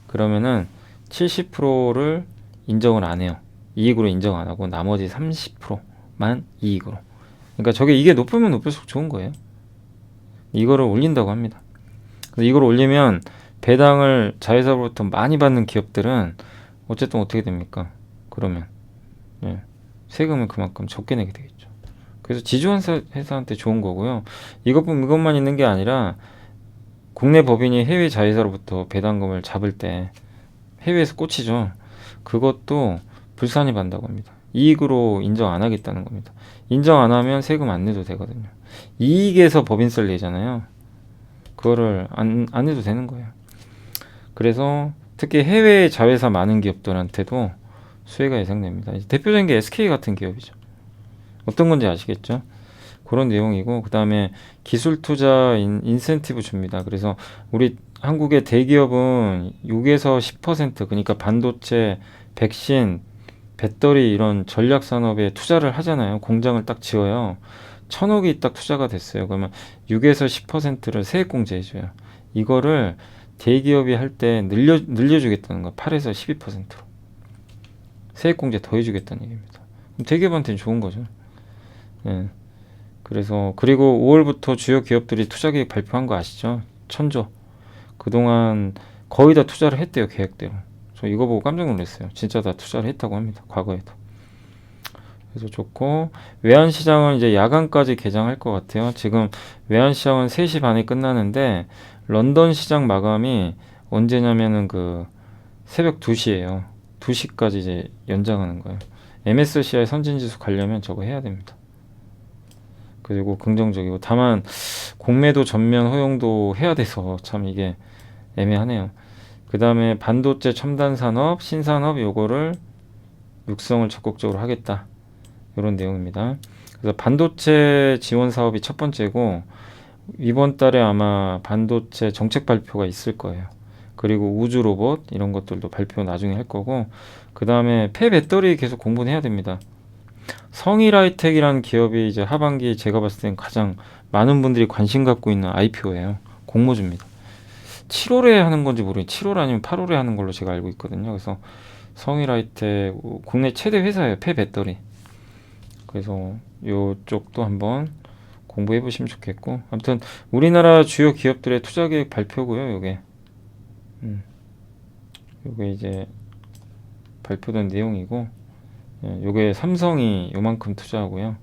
그러면은 70%를 인정을 안 해요. 이익으로 인정 안 하고 나머지 30%만 이익으로. 그러니까 저게 이게 높으면 높을수록 좋은 거예요. 이거를 올린다고 합니다. 그래서 이걸 올리면 배당을 자회사로부터 많이 받는 기업들은 어쨌든 어떻게 됩니까? 그러면 예, 세금을 그만큼 적게 내게 되겠죠. 그래서 지주한 회사한테 좋은 거고요. 이것만 있는 게 아니라 국내 법인이 해외 자회사로부터 배당금을 잡을 때 해외에서 꽂히죠. 그것도 불산이 반다고 합니다. 이익으로 인정 안 하겠다는 겁니다. 인정 안 하면 세금 안 내도 되거든요. 이익에서 법인세를 내잖아요. 그거를 안 내도 되는 거예요. 그래서 특히 해외 자회사 많은 기업들한테도 수혜가 예상됩니다. 대표적인 게 SK 같은 기업이죠. 어떤 건지 아시겠죠? 그런 내용이고, 그 다음에 기술 투자 인센티브 줍니다. 그래서 우리 한국의 대기업은 6에서 10% 그러니까 반도체, 백신, 배터리 이런 전략 산업에 투자를 하잖아요. 공장을 딱 지어요. 1,000억이 딱 투자가 됐어요. 그러면 6에서 10%를 세액공제해줘요. 이거를 대기업이 할 때 늘려주겠다는 거예요. 8에서 12%로. 세액공제 더 해주겠다는 얘기입니다. 그럼 대기업한테는 좋은 거죠. 예. 그래서 그리고 5월부터 주요 기업들이 투자 계획 발표한 거 아시죠? 1,000조. 그동안 거의 다 투자를 했대요. 계획대로. 저 이거 보고 깜짝 놀랐어요. 진짜 다 투자를 했다고 합니다. 과거에도. 그래서 좋고, 외환시장은 이제 야간까지 개장할 것 같아요. 지금 외환시장은 3시 반에 끝나는데 런던 시장 마감이 언제냐면은 그 새벽 2시예요. 2시까지 이제 연장하는 거예요. MSCI 선진지수 가려면 저거 해야 됩니다. 그리고 긍정적이고, 다만 공매도 전면 허용도 해야 돼서 참 이게 애매하네요. 그 다음에 반도체 첨단 산업, 신산업 요거를 육성을 적극적으로 하겠다. 이런 내용입니다. 그래서 반도체 지원 사업이 첫 번째고, 이번 달에 아마 반도체 정책 발표가 있을 거예요. 그리고 우주 로봇 이런 것들도 발표 나중에 할 거고, 그 다음에 폐배터리 계속 공부는 해야 됩니다. 성일하이텍이라는 기업이 이제 하반기 제가 봤을 땐 가장 많은 분들이 관심 갖고 있는 IPO예요. 공모주입니다. 7월에 하는 건지 모르겠어요. 7월 아니면 8월에 하는 걸로 제가 알고 있거든요. 그래서 성일하이텍 국내 최대 회사예요. 폐배터리. 그래서 이쪽도 한번 공부해 보시면 좋겠고, 아무튼 우리나라 주요 기업들의 투자 계획 발표고요. 요게 이제 발표된 내용이고, 요게 삼성이 요만큼 투자하고요.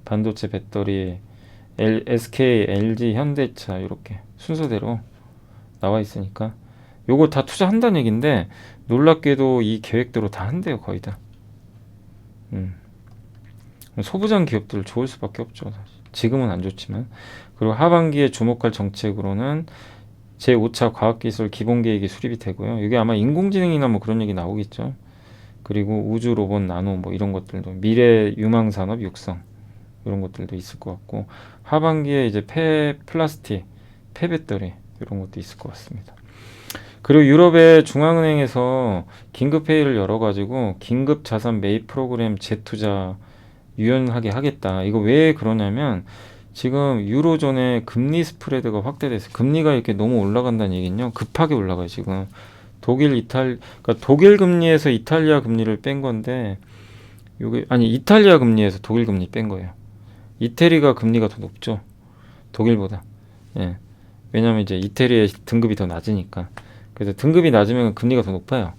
반도체, 배터리, SK, LG, 현대차 이렇게 순서대로 나와 있으니까 요거 다 투자한다는 얘기인데, 놀랍게도 이 계획대로 다 한대요. 거의 다. 소부장 기업들 좋을 수밖에 없죠. 사실. 지금은 안 좋지만. 그리고 하반기에 주목할 정책으로는 제5차 과학기술 기본계획이 수립이 되고요. 이게 아마 인공지능이나 뭐 그런 얘기 나오겠죠. 그리고 우주 로봇, 나노 뭐 이런 것들도, 미래 유망 산업 육성 이런 것들도 있을 것 같고, 하반기에 이제 플라스틱, 폐배터리 이런 것도 있을 것 같습니다. 그리고 유럽의 중앙은행에서 긴급회의를 열어가지고 긴급 자산 매입 프로그램 재투자 유연하게 하겠다. 이거 왜 그러냐면, 지금 유로존의 금리 스프레드가 확대돼서 금리가 이렇게 너무 올라간다는 얘기는요. 급하게 올라가요. 지금 그러니까 독일 금리에서 이탈리아 금리를 뺀 건데, 이탈리아 금리에서 독일 금리 뺀 거예요. 이태리가 금리가 더 높죠. 독일보다. 예. 왜냐면 이제 이태리의 등급이 더 낮으니까. 그래서 등급이 낮으면 금리가 더 높아요.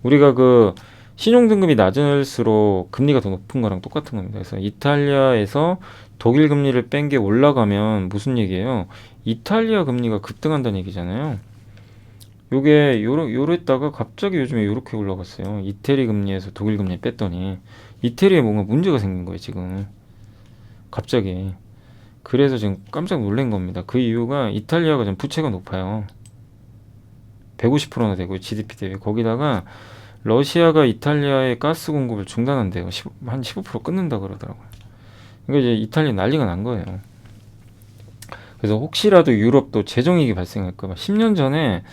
우리가 그 신용 등급이 낮을수록 금리가 더 높은 거랑 똑같은 겁니다. 그래서 이탈리아에서 독일 금리를 뺀 게 올라가면 무슨 얘기예요? 이탈리아 금리가 급등한다는 얘기잖아요. 요게 요랬다가 갑자기 요즘에 요렇게 올라갔어요. 이태리 금리에서 독일 금리 뺐더니 이태리에 뭔가 문제가 생긴 거예요, 지금. 갑자기. 그래서 지금 깜짝 놀란 겁니다. 그 이유가 이탈리아가 지금 부채가 높아요. 150%나 되고 GDP 대비. 거기다가 러시아가 이탈리아의 가스 공급을 중단한대요. 한 15% 끊는다 그러더라고요. 그러니까 이제 이탈리아 난리가 난 거예요. 그래서 혹시라도 유럽도 재정위기 발생할까 봐 10년 전에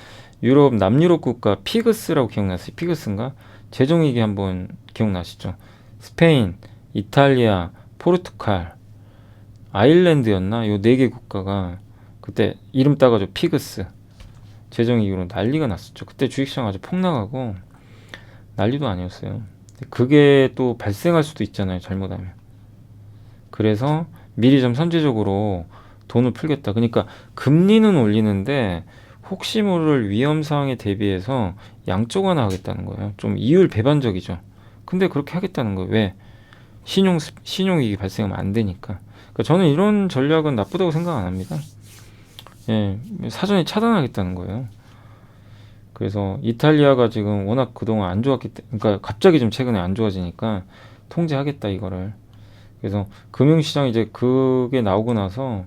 유럽 남유럽 국가 피그스라고 기억나세요? 피그스인가? 재정위기 한번 기억나시죠? 스페인, 이탈리아, 포르투갈, 아일랜드였나? 요 4개 국가가 그때 이름 따가지고 피그스 재정위기로 난리가 났었죠. 그때 주식시장 아주 폭락하고 난리도 아니었어요. 그게 또 발생할 수도 있잖아요. 잘못하면. 그래서 미리 좀 선제적으로 돈을 풀겠다. 그러니까 금리는 올리는데 혹시 모를 위험 상황에 대비해서 양쪽 하나 하겠다는 거예요. 좀 이율 배반적이죠. 근데 그렇게 하겠다는 거예요. 왜? 신용위기 발생하면 안 되니까. 그러니까 저는 이런 전략은 나쁘다고 생각 안 합니다. 예, 사전에 차단하겠다는 거예요. 그래서 이탈리아가 지금 워낙 그동안 안 좋았기 때문에, 그러니까 갑자기 좀 최근에 안 좋아지니까 통제하겠다 이거를. 그래서 금융시장 이제 그게 나오고 나서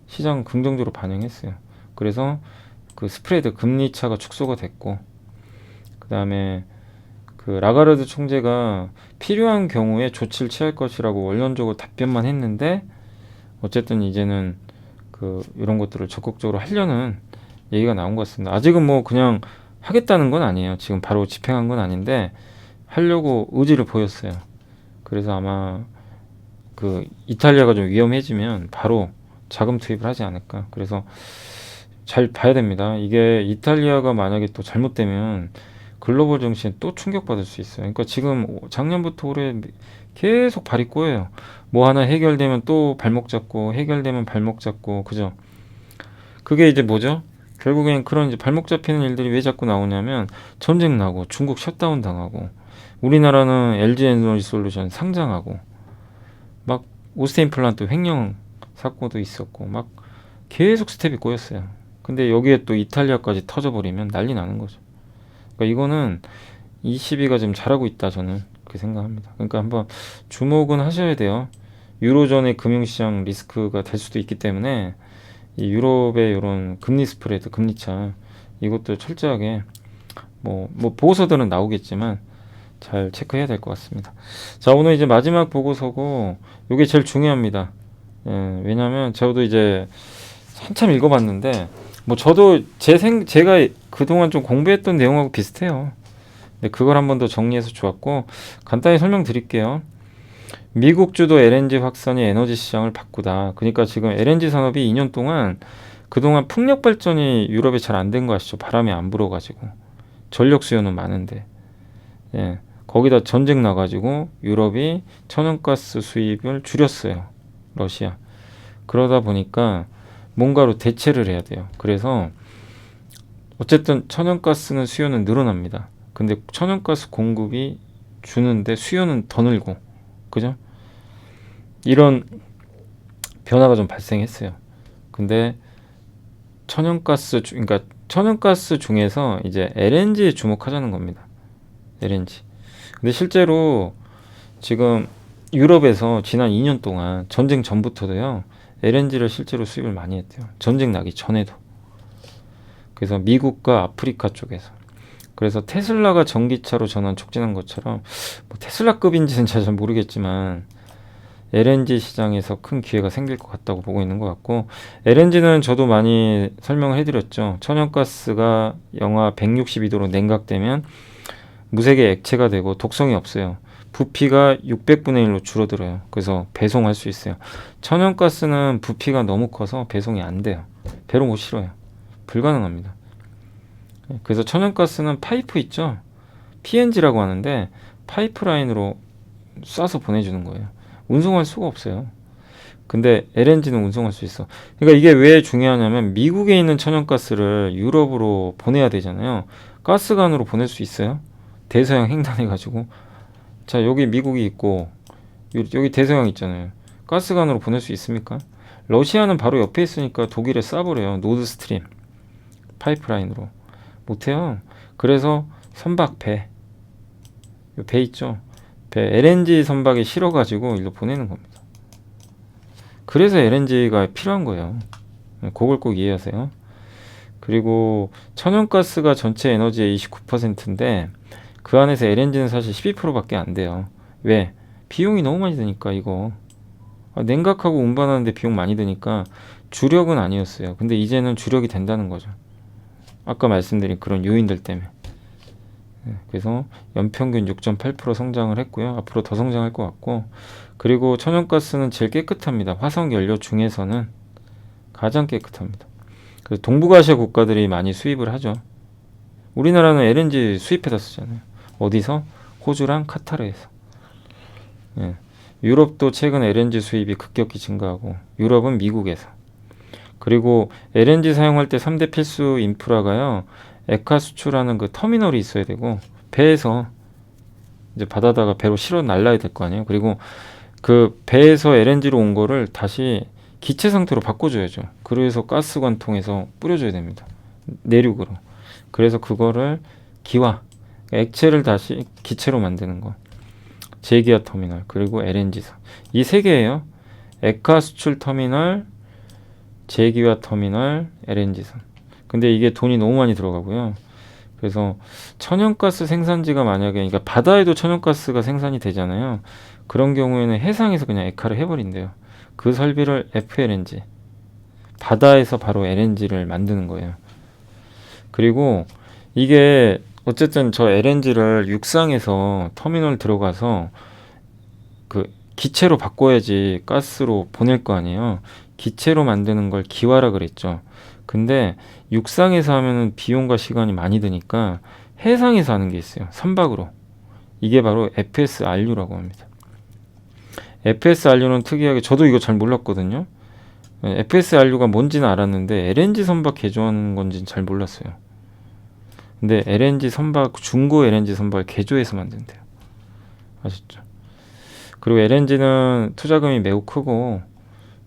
시장 긍정적으로 반영했어요. 그래서 그 스프레드 금리 차가 축소가 됐고, 그 다음에 그 라가르드 총재가 필요한 경우에 조치를 취할 것이라고 원론적으로 답변만 했는데, 어쨌든 이제는 그 이런 것들을 적극적으로 하려는 얘기가 나온 것 같습니다. 아직은 뭐 그냥 하겠다는 건 아니에요. 지금 바로 집행한 건 아닌데 하려고 의지를 보였어요. 그래서 아마 그 이탈리아가 좀 위험해지면 바로 자금 투입을 하지 않을까. 그래서 잘 봐야 됩니다. 이게 이탈리아가 만약에 또 잘못되면 글로벌 증시에 또 충격받을 수 있어요. 그러니까 지금 작년부터 올해 계속 발이 꼬여요. 뭐 하나 해결되면 또 발목 잡고, 해결되면 발목 잡고, 그죠? 그게 이제 뭐죠? 결국엔 그런 이제 발목 잡히는 일들이 왜 자꾸 나오냐면 전쟁 나고 중국 셧다운 당하고 우리나라는 LG 에너지솔루션 상장하고 막 오스테인 플란트 횡령 사고도 있었고 막 계속 스텝이 꼬였어요. 근데 여기에 또 이탈리아까지 터져버리면 난리 나는 거죠. 그러니까 이거는 ECB가 지금 잘하고 있다, 저는 그렇게 생각합니다. 그러니까 한번 주목은 하셔야 돼요. 유로존의 금융시장 리스크가 될 수도 있기 때문에 이 유럽의 이런 금리 스프레드, 금리차 이것도 철저하게 뭐 보고서들은 나오겠지만 잘 체크해야 될 것 같습니다. 자, 오늘 이제 마지막 보고서고 이게 제일 중요합니다. 예, 왜냐하면 저도 이제 한참 읽어봤는데 뭐 저도 제가 그동안 좀 공부했던 내용하고 비슷해요. 근데 그걸 한 번 더 정리해서 좋았고 간단히 설명드릴게요. 미국 주도 LNG 확산이 에너지 시장을 바꾸다. 그러니까 지금 LNG 산업이 2년 동안 그동안 풍력 발전이 유럽에 잘 안 된 거 아시죠? 바람이 안 불어가지고 전력 수요는 많은데, 예, 거기다 전쟁 나가지고 유럽이 천연가스 수입을 줄였어요. 러시아. 그러다 보니까 뭔가로 대체를 해야 돼요. 그래서 어쨌든 천연가스는 수요는 늘어납니다. 근데 천연가스 공급이 주는데 수요는 더 늘고, 그죠? 이런 변화가 좀 발생했어요. 근데 그러니까 천연가스 중에서 이제 LNG에 주목하자는 겁니다. LNG. 근데 실제로 지금 유럽에서 지난 2년 동안 전쟁 전부터도요, LNG를 실제로 수입을 많이 했대요. 전쟁 나기 전에도. 그래서 미국과 아프리카 쪽에서. 그래서 테슬라가 전기차로 전환 촉진한 것처럼 뭐 테슬라급인지는 잘 모르겠지만 LNG 시장에서 큰 기회가 생길 것 같다고 보고 있는 것 같고, LNG는 저도 많이 설명을 해드렸죠. 천연가스가 영하 162도로 냉각되면 무색의 액체가 되고 독성이 없어요. 부피가 600분의 1로 줄어들어요. 그래서 배송할 수 있어요. 천연가스는 부피가 너무 커서 배송이 안 돼요. 배로 못 실어요. 불가능합니다. 그래서 천연가스는 파이프 있죠? PNG라고 하는데 파이프라인으로 쏴서 보내주는 거예요. 운송할 수가 없어요. 근데 LNG는 운송할 수 있어. 그러니까 이게 왜 중요하냐면 미국에 있는 천연가스를 유럽으로 보내야 되잖아요. 가스관으로 보낼 수 있어요? 대서양 횡단해가지고. 자, 여기 미국이 있고 여기 대서양 있잖아요. 가스관으로 보낼 수 있습니까? 러시아는 바로 옆에 있으니까 독일에 쏴버려요. 노드스트림 파이프라인으로. 못해요. 그래서 선박 배 있죠? 배 LNG 선박에 실어가지고 일로 보내는 겁니다. 그래서 LNG가 필요한 거예요. 그걸 꼭 이해하세요. 그리고 천연가스가 전체 에너지의 29%인데 그 안에서 LNG는 사실 12%밖에 안 돼요. 왜? 비용이 너무 많이 드니까 이거. 냉각하고 운반하는데 비용 많이 드니까 주력은 아니었어요. 근데 이제는 주력이 된다는 거죠. 아까 말씀드린 그런 요인들 때문에. 그래서 연평균 6.8% 성장을 했고요. 앞으로 더 성장할 것 같고, 그리고 천연가스는 제일 깨끗합니다. 화석연료 중에서는 가장 깨끗합니다. 그래서 동북아시아 국가들이 많이 수입을 하죠. 우리나라는 LNG 수입해다 쓰잖아요. 어디서? 호주랑 카타르에서. 예. 유럽도 최근 LNG 수입이 급격히 증가하고, 유럽은 미국에서. 그리고 LNG 사용할 때 3대 필수 인프라가요. 액화 수출하는 그 터미널이 있어야 되고 배에서 이제 바다다가 배로 실어 날라야 될 거 아니에요. 그리고 그 배에서 LNG로 온 거를 다시 기체 상태로 바꿔줘야죠. 그래서 가스관 통해서 뿌려줘야 됩니다. 내륙으로. 그래서 그거를 기화, 액체를 다시 기체로 만드는 거. 제기화 터미널, 그리고 LNG선. 이 세 개예요. 액화 수출 터미널, 제기화 터미널, LNG선. 근데 이게 돈이 너무 많이 들어가고요. 그래서 천연가스 생산지가 만약에, 그러니까 바다에도 천연가스가 생산이 되잖아요. 그런 경우에는 해상에서 그냥 액화를 해버린대요. 그 설비를 FLNG, 바다에서 바로 LNG를 만드는 거예요. 그리고 이게 어쨌든 저 LNG를 육상에서 터미널 들어가서 그 기체로 바꿔야지 가스로 보낼 거 아니에요. 기체로 만드는 걸 기화라 그랬죠. 근데 육상에서 하면은 비용과 시간이 많이 드니까 해상에서 하는 게 있어요. 선박으로. 이게 바로 FSRU라고 합니다. FSRU는 특이하게, 저도 이거 잘 몰랐거든요. FSRU가 뭔지는 알았는데 LNG 선박 개조하는 건지는 잘 몰랐어요. 근데 LNG 선박, 중고 LNG 선박을 개조해서 만든대요. 아셨죠? 그리고 LNG는 투자금이 매우 크고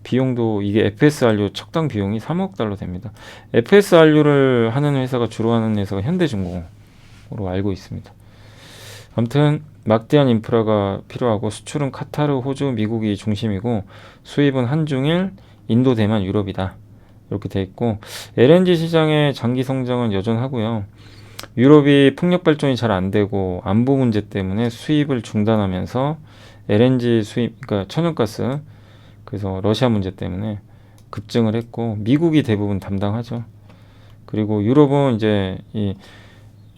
비용도, 이게 FSRU 척당 비용이 3억 달러 됩니다. FSRU를 하는 회사가, 주로 하는 회사가 현대중공으로 알고 있습니다. 아무튼 막대한 인프라가 필요하고, 수출은 카타르, 호주, 미국이 중심이고 수입은 한중일, 인도, 대만, 유럽이다. 이렇게 돼 있고, LNG 시장의 장기 성장은 여전하고요. 유럽이 풍력 발전이 잘 안 되고 안보 문제 때문에 수입을 중단하면서 LNG 수입, 그러니까 천연가스, 그래서 러시아 문제 때문에 급증을 했고, 미국이 대부분 담당하죠. 그리고 유럽은 이제 이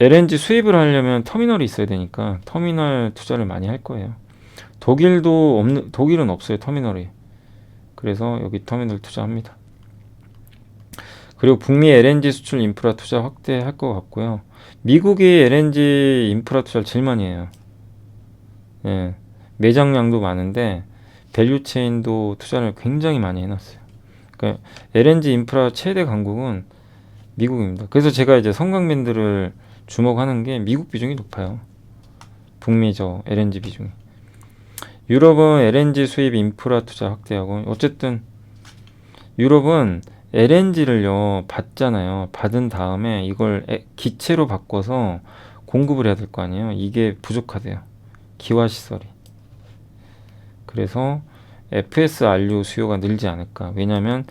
LNG 수입을 하려면 터미널이 있어야 되니까 터미널 투자를 많이 할 거예요. 독일은 없어요, 터미널이. 그래서 여기 터미널 투자합니다. 그리고 북미 LNG 수출 인프라 투자 확대할 것 같고요. 미국이 LNG 인프라 투자를 제일 많이 해요. 예, 매장량도 많은데 밸류체인도 투자를 굉장히 많이 해놨어요. 그러니까 LNG 인프라 최대 강국은 미국입니다. 그래서 제가 이제 성강밴드를 주목하는 게 미국 비중이 높아요. 북미 저 LNG 비중이. 유럽은 LNG 수입 인프라 투자 확대하고, 어쨌든 유럽은 LNG를요 받잖아요. 받은 다음에 이걸 기체로 바꿔서 공급을 해야 될 거 아니에요. 이게 부족하대요. 기화 시설이. 그래서 FSRU 수요가 늘지 않을까. 왜냐하면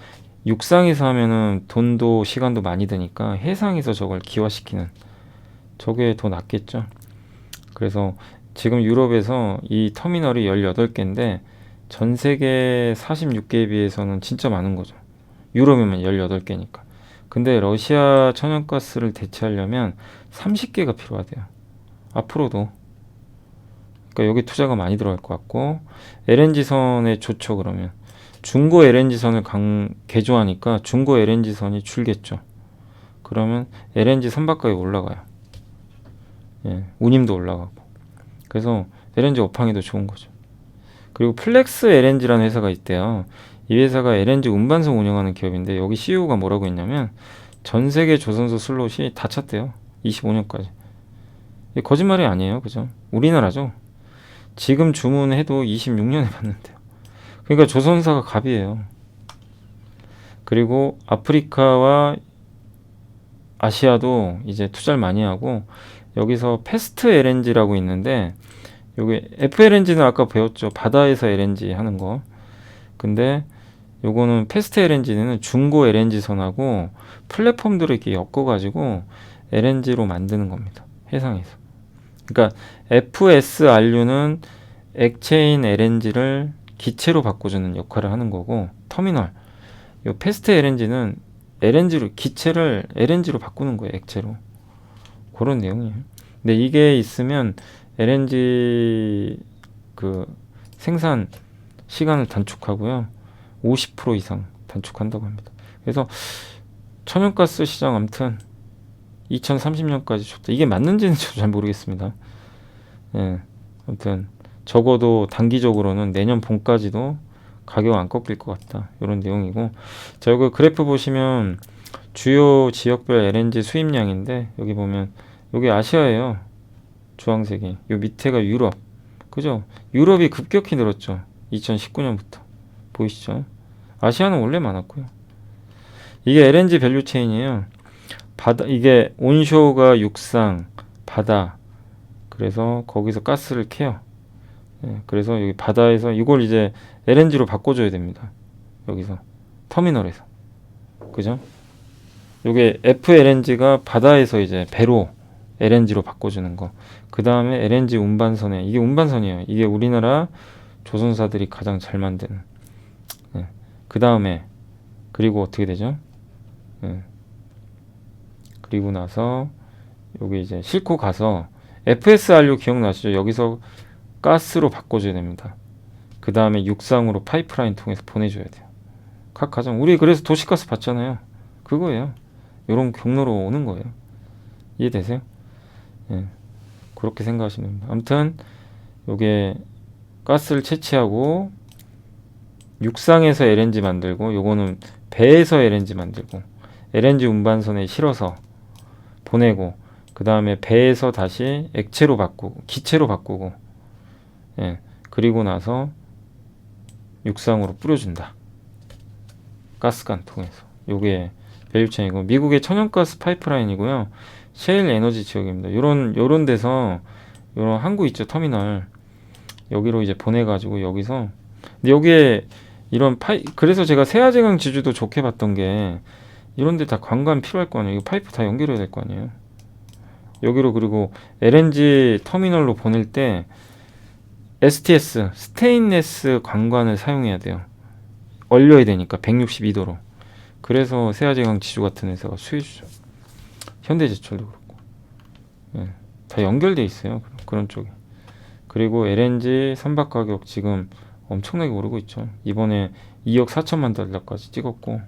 육상에서 하면은 돈도 시간도 많이 드니까 해상에서 저걸 기화시키는, 저게 더 낫겠죠. 그래서 지금 유럽에서 이 터미널이 18개인데 전 세계 46개에 비해서는 진짜 많은 거죠. 유럽이면 18개니까. 근데 러시아 천연가스를 대체하려면 30개가 필요하대요. 앞으로도. 그러니까 여기 투자가 많이 들어갈 것 같고, LNG선에 좋죠. 그러면 중고 LNG선을 개조하니까 중고 LNG선이 줄겠죠. 그러면 LNG 선박가격이 올라가요. 예, 운임도 올라가고. 그래서 LNG 업황에도 좋은 거죠. 그리고 플렉스 LNG라는 회사가 있대요. 이 회사가 LNG 운반선 운영하는 기업인데, 여기 CEO가 뭐라고 했냐면 전 세계 조선소 슬롯이 다 찼대요. 25년까지. 이게 거짓말이 아니에요. 그죠? 우리나라죠. 지금 주문해도 26년에 받는데요. 그러니까 조선사가 갑이에요. 그리고 아프리카와 아시아도 이제 투자를 많이 하고, 여기서 패스트 LNG라고 있는데, 여기 FLNG는 아까 배웠죠. 바다에서 LNG 하는 거. 근데 요거는 패스트 LNG는 중고 LNG 선하고 플랫폼들을 이렇게 엮어가지고 LNG로 만드는 겁니다. 해상에서. 그러니까 FSRU는 액체인 LNG를 기체로 바꿔주는 역할을 하는 거고, 터미널. 요 패스트 LNG는 LNG로, 기체를 LNG로 바꾸는 거예요. 액체로. 그런 내용이에요. 근데 이게 있으면 LNG 그 생산 시간을 단축하고요. 50% 이상 단축한다고 합니다. 그래서 천연가스 시장 아무튼 2030년까지 좋다. 이게 맞는지는 저도 잘 모르겠습니다. 예, 아무튼 적어도 단기적으로는 내년 봄까지도 가격 안 꺾일 것 같다. 이런 내용이고, 자, 여기 그래프 보시면 주요 지역별 LNG 수입량인데 여기 보면 여기 아시아예요. 주황색이. 요 밑에가 유럽. 그죠? 유럽이 급격히 늘었죠. 2019년부터. 보이시죠? 아시아는 원래 많았고요. 이게 LNG 밸류 체인이에요. 바다, 이게 온쇼가 육상, 바다. 그래서 거기서 가스를 캐요. 예, 그래서 여기 바다에서 이걸 이제 LNG로 바꿔줘야 됩니다. 여기서 터미널에서. 그죠? 요게 FLNG가 바다에서 이제 배로 LNG로 바꿔주는 거. 그 다음에 LNG 운반선에, 이게 운반선이에요. 이게 우리나라 조선사들이 가장 잘 만드는. 예. 그 다음에 그리고 어떻게 되죠? 예. 그리고 나서 여기 이제 싣고 가서 FSRU 기억나시죠? 여기서 가스로 바꿔줘야 됩니다. 그 다음에 육상으로 파이프라인 통해서 보내줘야 돼요. 각 가정. 우리 그래서 도시가스 받잖아요. 그거예요. 요런 경로로 오는 거예요. 이해되세요? 예. 그렇게 생각하시면 됩니다. 아무튼 요게 가스를 채취하고 육상에서 LNG 만들고, 요거는 배에서 LNG 만들고, LNG 운반선에 실어서 보내고, 그 다음에 배에서 다시 액체로 바꾸고, 기체로 바꾸고, 예. 그리고 나서 육상으로 뿌려준다. 가스관 통해서. 요게 밸류체인이고, 미국의 천연가스 파이프라인이고요. 셰일 에너지 지역입니다. 요런 데서, 요런 항구 있죠, 터미널. 여기로 이제 보내가지고, 여기서. 근데 여기에 이런 그래서 제가 세아제강 지주도 좋게 봤던 게, 이런 데 다 관관 필요할 거 아니에요. 이거 파이프 다 연결해야 될 거 아니에요. 여기로, 그리고 LNG 터미널로 보낼 때, STS, 스테인레스 관관을 사용해야 돼요. 얼려야 되니까, 162도로. 그래서 세아제강 지주 같은 회사가 수혜주죠. 현대제철도 그렇고. 예, 다 연결돼 있어요. 그런 쪽에. 그리고 LNG 선박 가격 지금 엄청나게 오르고 있죠. 이번에 2억 4천만 달러까지 찍었고,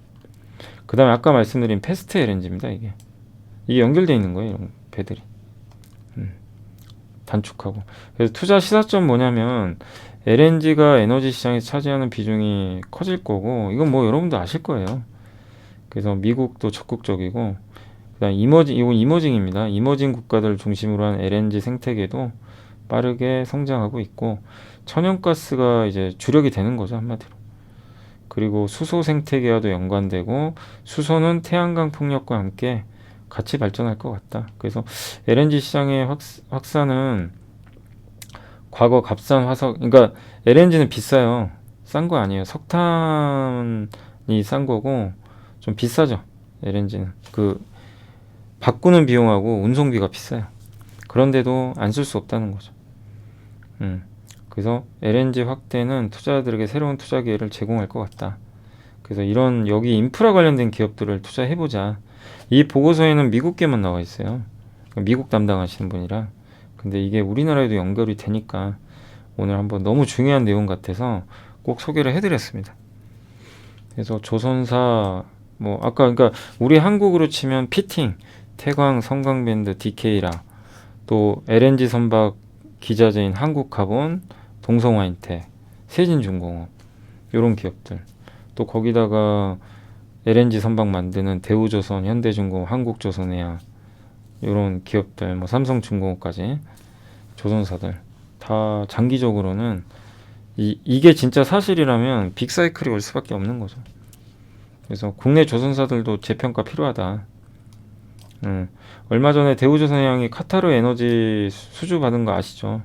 그 다음에 아까 말씀드린 패스트 LNG입니다. 이게 연결돼 있는 거예요. 이런 배들이. 단축하고. 그래서 투자 시사점 뭐냐면, LNG가 에너지 시장에서 차지하는 비중이 커질 거고, 이건 뭐 여러분도 아실 거예요. 그래서 미국도 적극적이고, 그다음 이건 이머징입니다. 이머징 국가들 중심으로 한 LNG 생태계도 빠르게 성장하고 있고, 천연가스가 이제 주력이 되는 거죠, 한마디로. 그리고 수소 생태계와도 연관되고, 수소는 태양광 풍력과 함께 같이 발전할 것 같다. 그래서 LNG 시장의 확산은 과거 값싼 화석, 그러니까 LNG는 비싸요. 싼 거 아니에요. 석탄이 싼 거고 좀 비싸죠. LNG는 그 바꾸는 비용하고 운송비가 비싸요. 그런데도 안 쓸 수 없다는 거죠. 그래서 LNG 확대는 투자자들에게 새로운 투자 기회를 제공할 것 같다. 그래서 이런 여기 인프라 관련된 기업들을 투자해보자. 이 보고서에는 미국계만 나와 있어요. 미국 담당하시는 분이라. 근데 이게 우리나라에도 연결이 되니까 오늘 한번 너무 중요한 내용 같아서 꼭 소개를 해드렸습니다. 그래서 조선사 뭐 아까 그러니까 우리 한국으로 치면 피팅, 태광, 성광밴드, DK라, 또 LNG 선박 기자재인 한국카본, 동성화인텍, 세진중공업 이런 기업들, 또 거기다가 LNG 선박 만드는 대우조선, 현대중공업, 한국조선해양 이런 기업들, 뭐 삼성중공업까지 조선사들 다 장기적으로는 이게 진짜 사실이라면 빅사이클이 올 수밖에 없는 거죠. 그래서 국내 조선사들도 재평가 필요하다. 얼마 전에 대우조선해양이 카타르 에너지 수주 받은 거 아시죠?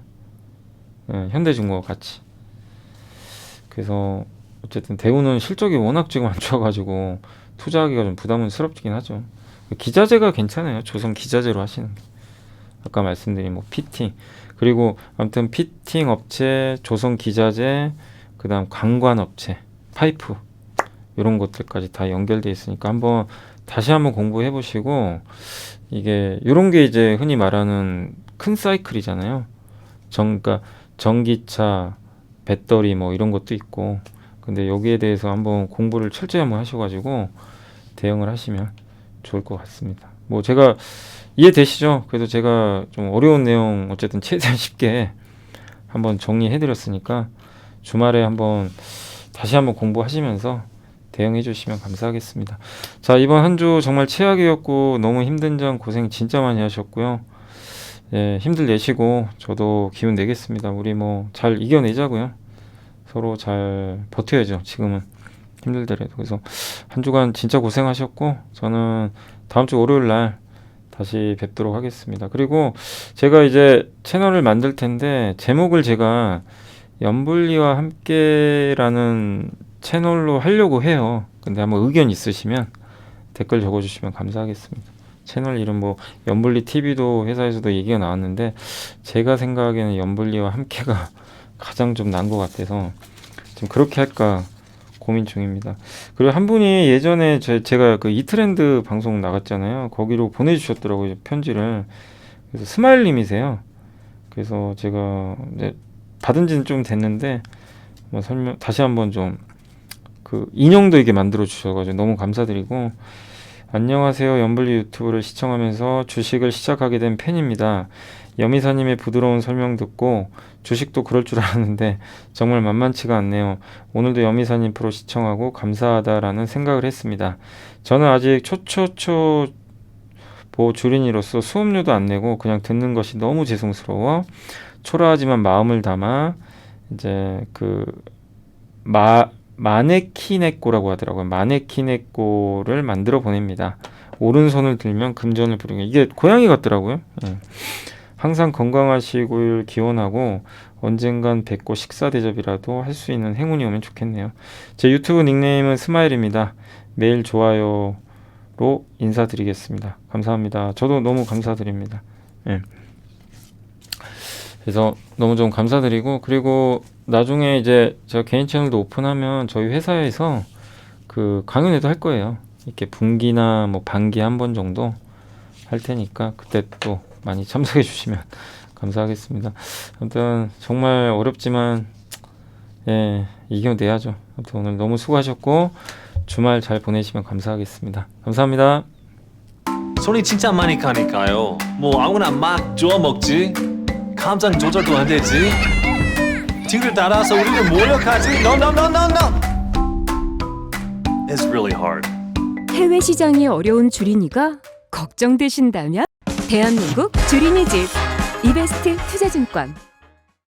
현대중공업 같이. 그래서 어쨌든 대우는 실적이 워낙 지금 안 좋아가지고 투자하기가 좀 부담스럽긴 하죠. 기자재가 괜찮아요. 조선 기자재로 하시는 게. 아까 말씀드린 뭐 피팅, 그리고 아무튼 피팅 업체, 조선 기자재, 그 다음 관관 업체, 파이프 이런 것들까지 다 연결돼 있으니까 다시 한번 공부해 보시고, 이게 이런 게 이제 흔히 말하는 큰 사이클이잖아요. 그러니까 전기차, 배터리 뭐 이런 것도 있고, 근데 여기에 대해서 한번 공부를 철저히 한번 하셔가지고 대응을 하시면 좋을 것 같습니다. 뭐 제가 이해되시죠? 그래도 제가 좀 어려운 내용 어쨌든 최대한 쉽게 한번 정리해드렸으니까 주말에 한번 다시 한번 공부하시면서 대응해 주시면 감사하겠습니다. 자, 이번 한 주 정말 최악이었고 너무 힘든 점 고생 진짜 많이 하셨고요. 예, 힘들 내시고 저도 기운 내겠습니다. 우리 뭐 잘 이겨내자고요. 서로 잘 버텨야죠. 지금은 힘들더라도. 그래서 한 주간 진짜 고생하셨고 저는 다음 주 월요일 날 다시 뵙도록 하겠습니다. 그리고 제가 이제 채널을 만들 텐데 제목을 제가 연불리와 함께라는 채널로 하려고 해요. 근데 한번 의견 있으시면 댓글 적어주시면 감사하겠습니다. 채널 이름 뭐 연불리 TV도 회사에서도 얘기가 나왔는데 제가 생각하기에는 연불리와 함께가 가장 좀 나은 것 같아서 좀 그렇게 할까 고민 중입니다. 그리고 한 분이 예전에 제가 그 이트렌드 방송 나갔잖아요. 거기로 보내주셨더라고요, 편지를. 그래서 스마일님이세요. 그래서 제가 이제 받은 지는 좀 됐는데 뭐 다시 한번 좀 그 인형도 이렇게 만들어 주셔가지고 너무 감사드리고, 안녕하세요. 연불리 유튜브를 시청하면서 주식을 시작하게 된 팬입니다. 여미사님의 부드러운 설명 듣고 주식도 그럴 줄 알았는데 정말 만만치가 않네요. 오늘도 여미사님 프로 시청하고 감사하다라는 생각을 했습니다. 저는 아직 초초초 주린이로서 수업료도 안 내고 그냥 듣는 것이 너무 죄송스러워 초라하지만 마음을 담아 이제 그 마네키네꼬라고 하더라고요. 마네키네꼬를 만들어 보냅니다. 오른손을 들면 금전을 부르게. 이게 고양이 같더라고요. 예. 항상 건강하시길 기원하고 언젠간 뵙고 식사 대접이라도 할 수 있는 행운이 오면 좋겠네요. 제 유튜브 닉네임은 스마일입니다. 매일 좋아요로 인사드리겠습니다. 감사합니다. 저도 너무 감사드립니다. 예. 그래서 너무 좀 감사드리고, 그리고 나중에 이제 제가 개인 채널도 오픈하면 저희 회사에서 그 강연회도 할 거예요. 이렇게 분기나 뭐 반기에 한 번 정도 할 테니까 그때 또 많이 참석해 주시면 감사하겠습니다. 아무튼 정말 어렵지만 예, 이겨내야죠. 아무튼 오늘 너무 수고하셨고 주말 잘 보내시면 감사하겠습니다. 감사합니다. 손이 진짜 많이 가니까요. 뭐 아무나 막 주워 먹지. 감정 조절도 안 되지. 뒤를 따라서 우리를 몰려가지. No, no, no, no, no. It's really hard. 해외 시장이 어려운 주린이가 걱정되신다면 대한민국 주린이 집 이베스트 투자증권